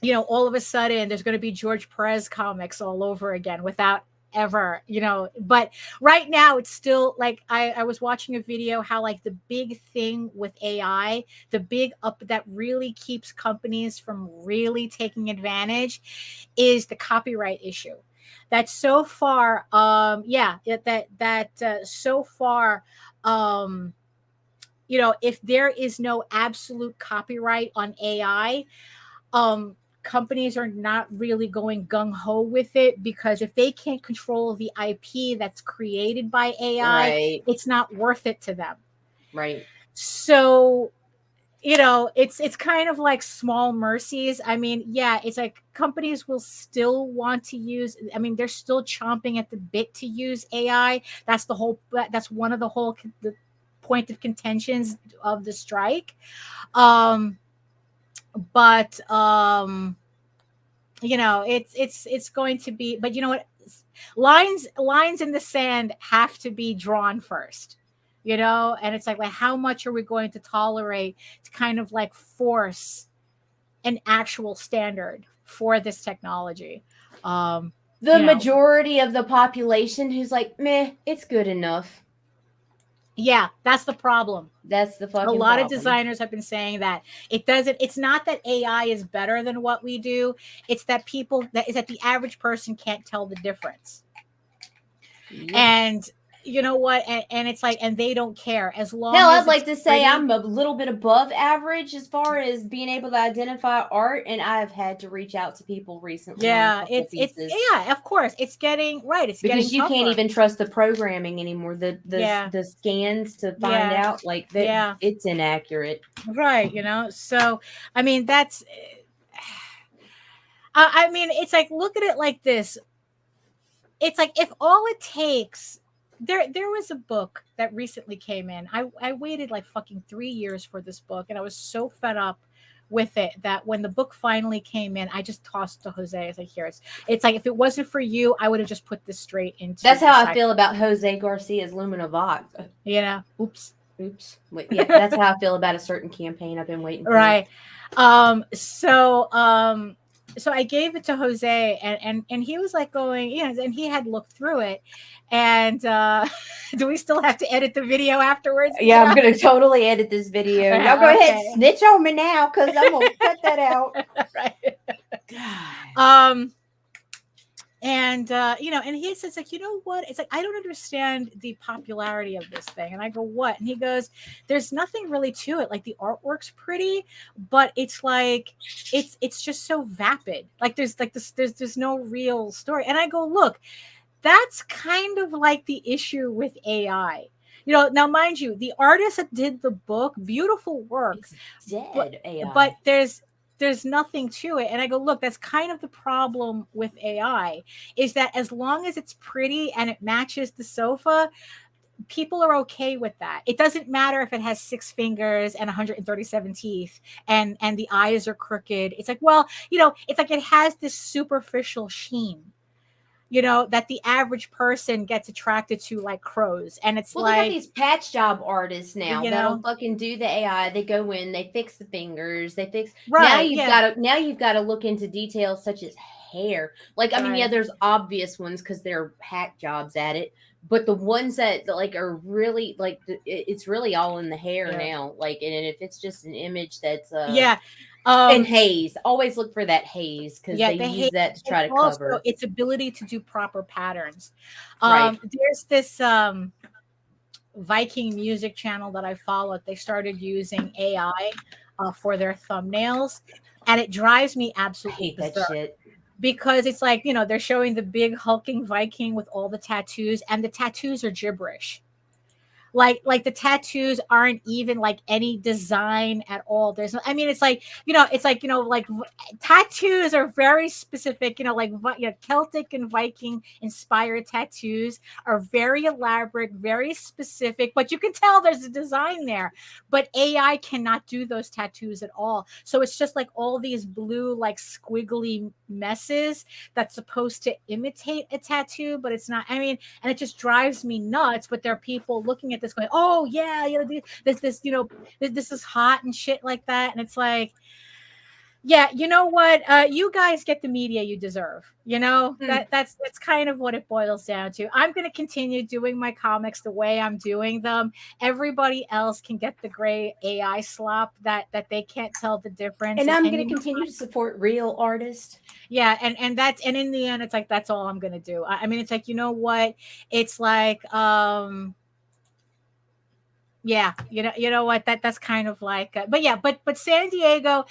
You know, all of a sudden there's going to be George Perez comics all over again without ever, you know. But right now it's still like, I was watching a video how like the big thing with AI, the big up that really keeps companies from really taking advantage, is the copyright issue. That so far, so far, you know, if there is no absolute copyright on AI, companies are not really going gung-ho with it, because if they can't control the IP that's created by AI, it's not worth it to them. Right. So, you know, it's kind of like small mercies. I mean, yeah, it's like companies will still want to use, I mean, they're still chomping at the bit to use AI. That's one of the point of contentions of the strike. But you know, it's going to be, but you know what, lines in the sand have to be drawn first, you know. And it's like how much are we going to tolerate to kind of like force an actual standard for this technology? The majority of the population who's like, meh, it's good enough. Yeah, that's the problem. That's the fucking problem. A lot of designers have been saying that it's not that AI is better than what we do. It's that that the average person can't tell the difference. Yep. And you know what? And it's like, and they don't care as long Hell, as I'd like to say pretty. I'm a little bit above average as far as being able to identify art, and I've had to reach out to people recently. Yeah, on a couple pieces yeah, of course. It's getting right. It's because getting you tougher. can't even trust the programming anymore. Yeah. The scans to find out like that Yeah. it's inaccurate. Right, you know. So I mean that's I mean, it's like, look at it like this. It's like, if all it takes, there was a book that recently came in. I waited like fucking 3 years for this book, and I was so fed up with it that when the book finally came in, I just tossed to Jose. I was like, here, it's like, if it wasn't for you, I would have just put this straight into. That's how I feel about Jose Garcia's Lumina Vox. Yeah. Oops. Wait, yeah, that's how I feel about a certain campaign I've been waiting for. Right. So I gave it to Jose, and he was like going, you know, and he had looked through it. And do we still have to edit the video afterwards? Yeah, I'm gonna totally edit this video. Y'all go ahead, snitch on me now, because I'm gonna cut that out. Right. And you know, and he says, like, you know what? It's like, I don't understand the popularity of this thing. And I go, what? And he goes, there's nothing really to it. Like, the artwork's pretty, but it's like, it's just so vapid. Like, there's like this, there's no real story. And I go, look, that's kind of like the issue with AI. You know, now mind you, the artist that did the book, beautiful work, It's dead but, AI. but there's nothing to it. And I go, look, that's kind of the problem with AI, is that as long as it's pretty and it matches the sofa, people are okay with that. It doesn't matter if it has 6 fingers and 137 teeth and the eyes are crooked. It's like, well, you know, it's like, it has this superficial sheen, you know, that the average person gets attracted to, like crows. And it's well, like, they got these patch job artists now you that'll know, fucking do the AI. They go in, they fix the fingers, they fix. right, Now you've got to look into details such as hair. Like, I mean, yeah, there's obvious ones because they're hack jobs at it, but the ones that like are really like it's really all in the hair now. Like, and if it's just an image that's and haze, always look for that haze, because they use that to try to cover its ability to do proper patterns. Right. There's this Viking music channel that I follow. They started using AI for their thumbnails, and it drives me absolutely hate that shit. Because it's like, you know, they're showing the big hulking Viking with all the tattoos, and the tattoos are gibberish. Like the tattoos aren't even like any design at all. There's no, I mean, it's like, you know, like tattoos are very specific, you know, like, you know, Celtic and Viking inspired tattoos are very elaborate, very specific, but you can tell there's a design there. But AI cannot do those tattoos at all. So it's just like all these blue, like squiggly messes that's supposed to imitate a tattoo, but it's not. I mean, and it just drives me nuts. But there are people looking at this going, oh yeah, you know, this you know, this is hot and shit like that. And it's like, yeah, you know what, you guys get the media you deserve, you know. That's kind of what it boils down to. I'm going to continue doing my comics the way I'm doing them. Everybody else can get the gray AI slop that they can't tell the difference, and I'm going to continue to support real artists. Yeah, and in the end, it's like, that's all I'm going to do. I mean, it's like, you know what, it's like yeah, you know what, that's kind of like but yeah, but San Diego,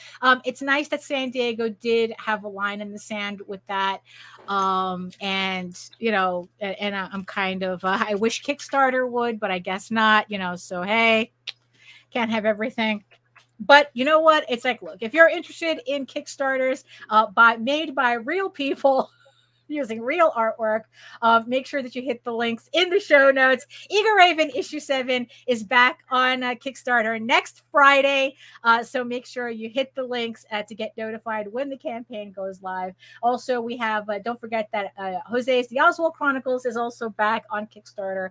it's nice that San Diego did have a line in the sand with that, and you know, and I'm kind of I wish Kickstarter would, but I guess not, you know. So hey, can't have everything. But you know what, it's like, look, if you're interested in Kickstarters made by real people using real artwork, make sure that you hit the links in the show notes. Eager Raven issue 7 is back on Kickstarter next Friday, so make sure you hit the links to get notified when the campaign goes live. Also, we have don't forget that Jose's The Oswald Chronicles is also back on Kickstarter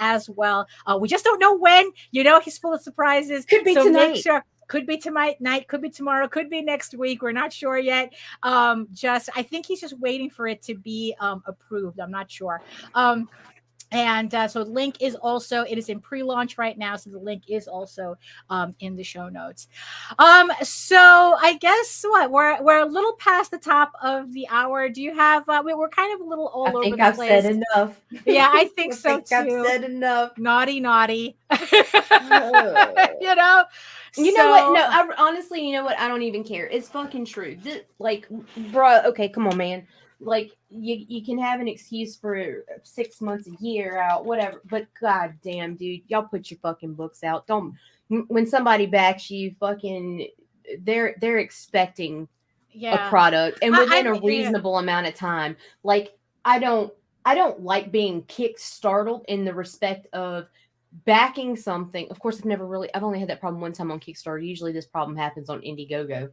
as well. We just don't know when, you know, he's full of surprises. Could be tonight. Make sure, could be tonight, could be tomorrow, could be next week. We're not sure yet. I think he's just waiting for it to be approved. I'm not sure. And so the link is also, it is in pre-launch right now. So the link is also in the show notes. So I guess we're a little past the top of the hour. Do you have, we're kind of a little all over the place. I think I've said enough. Yeah, I think so too. I've said enough. Naughty. You know? You know what? No, honestly, you know what? I don't even care. It's fucking true. Like, bro, okay, come on, man. Like, you can have an excuse for 6 months, a year out, whatever. But goddamn, dude, y'all put your fucking books out. Don't. When somebody backs you, fucking, they're expecting a product, and within a reasonable amount of time. Like, I don't like being kick-startled in the respect of backing something. Of course, I've only had that problem one time on Kickstarter. Usually this problem happens on Indiegogo.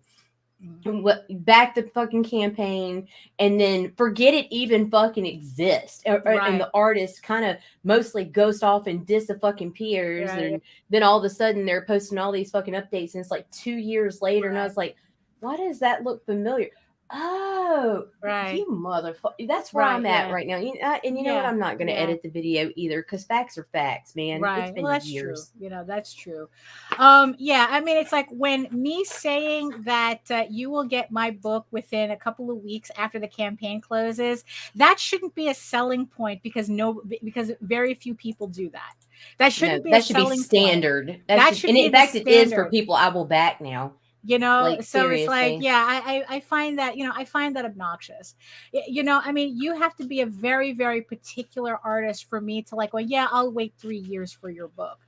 Back the fucking campaign and then forget it even fucking exists. And the artist kind of mostly goes off and diss the fucking peers. And then all of a sudden they're posting all these fucking updates. And it's like 2 years later. And I was like, why does that look familiar? Oh, you motherfucker. That's where I'm at right now. And you know what? I'm not going to edit the video either because facts are facts, man. Right. It's been that's years. true. That's true. I mean, it's like when me saying that you will get my book within a couple of weeks after the campaign closes, that shouldn't be a selling point because very few people do that. That shouldn't be a selling standard. Point. That should, and in fact, it is for people I will back now. Like, so seriously. It's like, I find that, I find that obnoxious. I mean, you have to be a very, very particular artist for me to like, well, yeah, I'll wait 3 years for your book.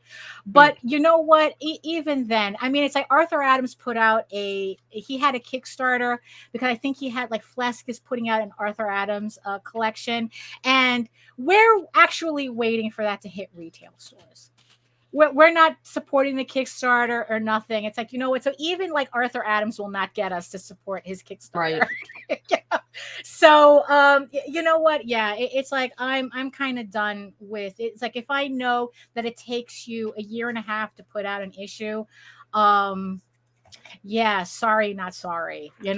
But you know what? Even then, I mean, it's like Arthur Adams put out he had a Kickstarter because I think he had like Flesk is putting out an Arthur Adams collection. And we're actually waiting for that to hit retail stores. We're not supporting the Kickstarter or nothing. It's like, you know what? So even like Arthur Adams will not get us to support his Kickstarter. Right. So, you know what? Yeah, it's like I'm kind of done with it. It's like if I know that it takes you a year and a half to put out an issue, sorry, not sorry. Plan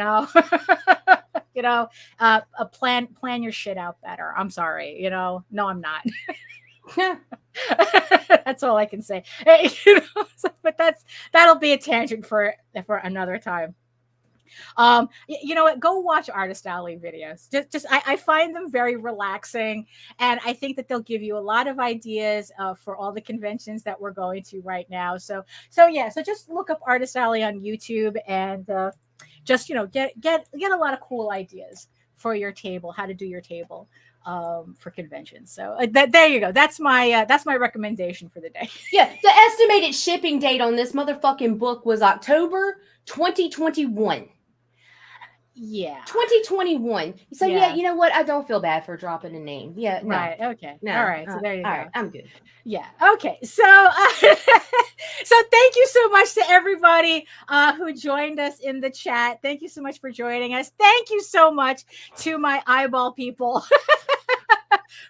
your shit out better. I'm sorry. No, I'm not. That's all I can say. But that'll be a tangent for another time. You know what? Go watch Artist Alley videos. I find them very relaxing, and I think that they'll give you a lot of ideas for all the conventions that we're going to right now. So just look up Artist Alley on YouTube and just get a lot of cool ideas for your table, how to do your table. For conventions. So there you go. That's my recommendation for the day. Yeah, the estimated shipping date on this motherfucking book was October 2021. Yeah. 2021. So you know what? I don't feel bad for dropping a name. Yeah. No. Right. Okay. No. All right. So there you go. All right. I'm good. Yeah. Okay. So so thank you so much to everybody who joined us in the chat. Thank you so much for joining us. Thank you so much to my eyeball people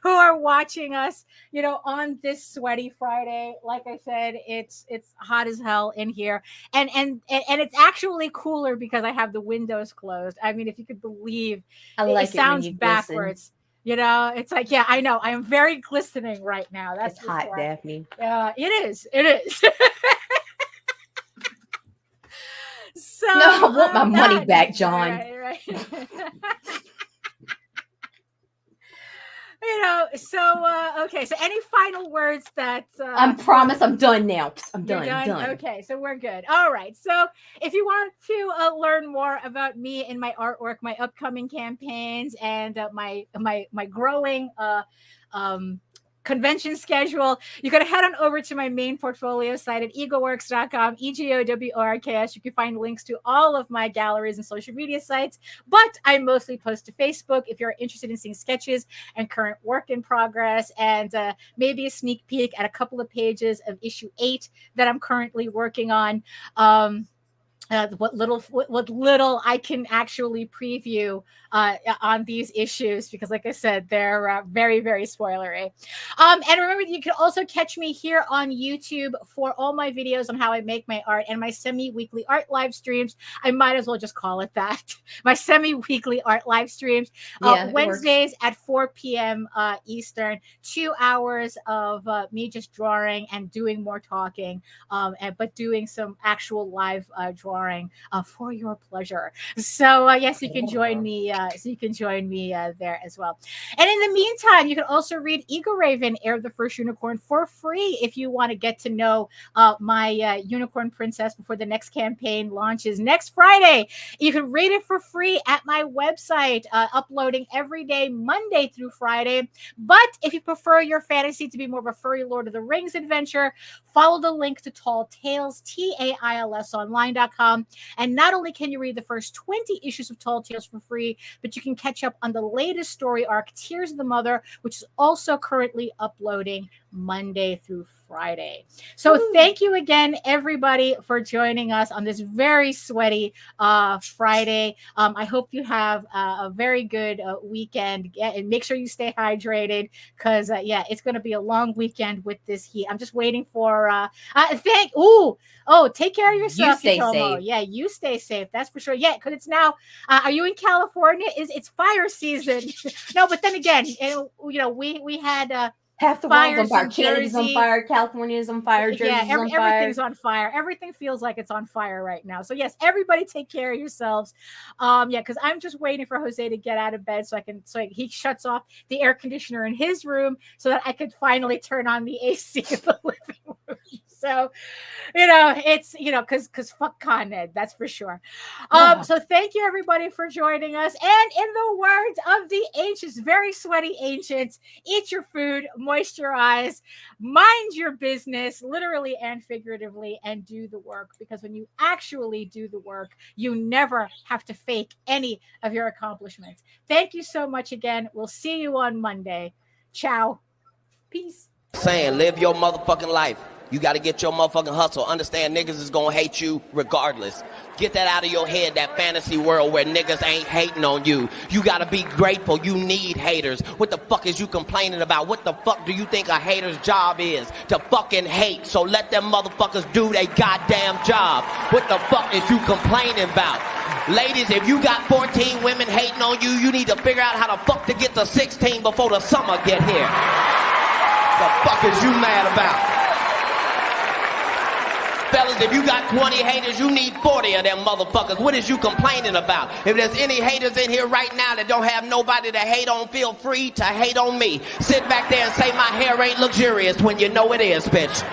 who are watching us, on this sweaty Friday. Like I said, it's hot as hell in here. And it's actually cooler because I have the windows closed. I mean, if you could believe, it sounds backwards. It's like, yeah, I know. I am very glistening right now. That's hot, Daphne. It is. So no, I want my money back, John. Right. Okay. So any final words that I promise I'm done now. I'm done. Okay, so we're good. All right. So if you want to learn more about me and my artwork, my upcoming campaigns, and my growing convention schedule, you can head on over to my main portfolio site at egoworks.com, EGOWORKS. You can find links to all of my galleries and social media sites, but I mostly post to Facebook if you're interested in seeing sketches and current work in progress, and maybe a sneak peek at a couple of pages of issue 8 that I'm currently working on. what little I can actually preview on these issues, because like I said, they're very, very spoilery. And remember, you can also catch me here on YouTube for all my videos on how I make my art and my semi-weekly art live streams. I might as well just call it that. My semi-weekly art live streams. Wednesdays at 4 p.m. Eastern, 2 hours of me just drawing and doing more talking, but doing some actual live drawing for your pleasure. So yes, you can join me. There as well. And in the meantime, you can also read Eagle Raven, Heir of the First Unicorn, for free if you want to get to know my unicorn princess before the next campaign launches next Friday. You can read it for free at my website, uploading every day, Monday through Friday. But if you prefer your fantasy to be more of a furry Lord of the Rings adventure, follow the link to Tall Tales, TAILSonline.com. And not only can you read the first 20 issues of Tall Tales for free, but you can catch up on the latest story arc, Tears of the Mother, which is also currently uploading Monday through Friday. So thank you again, everybody, for joining us on this very sweaty Friday. I hope you have a very good weekend, and make sure you stay hydrated, because it's going to be a long weekend with this heat. I'm just waiting for take care of yourself. You stay safe. Yeah, you stay safe. That's for sure. Yeah, because it's now. Are you in California? It's fire season. No, but then again, we had. Half the world's on fire. Canada's on fire. California's on fire. Jersey's on fire. Everything's on fire. Everything feels like it's on fire right now. So yes, everybody take care of yourselves. Because I'm just waiting for Jose to get out of bed so he shuts off the air conditioner in his room so that I could finally turn on the AC in the living room. So, it's, because fuck Con Ed, that's for sure. So thank you, everybody, for joining us. And in the words of the ancients, very sweaty ancients, eat your food, moisturize, mind your business, literally and figuratively, and do the work. Because when you actually do the work, you never have to fake any of your accomplishments. Thank you so much again. We'll see you on Monday. Ciao. Peace. Saying, live your motherfucking life. You got to get your motherfucking hustle. Understand niggas is going to hate you regardless. Get that out of your head, that fantasy world where niggas ain't hating on you. You got to be grateful. You need haters. What the fuck is you complaining about? What the fuck do you think a hater's job is? To fucking hate. So let them motherfuckers do their goddamn job. What the fuck is you complaining about? Ladies, if you got 14 women hating on you, you need to figure out how the fuck to get to 16 before the summer get here. The fuck is you mad about? Fellas, if you got 20 haters, you need 40 of them motherfuckers. What is you complaining about? If there's any haters in here right now that don't have nobody to hate on, feel free to hate on me. Sit back there and say my hair ain't luxurious when you know it is, bitch.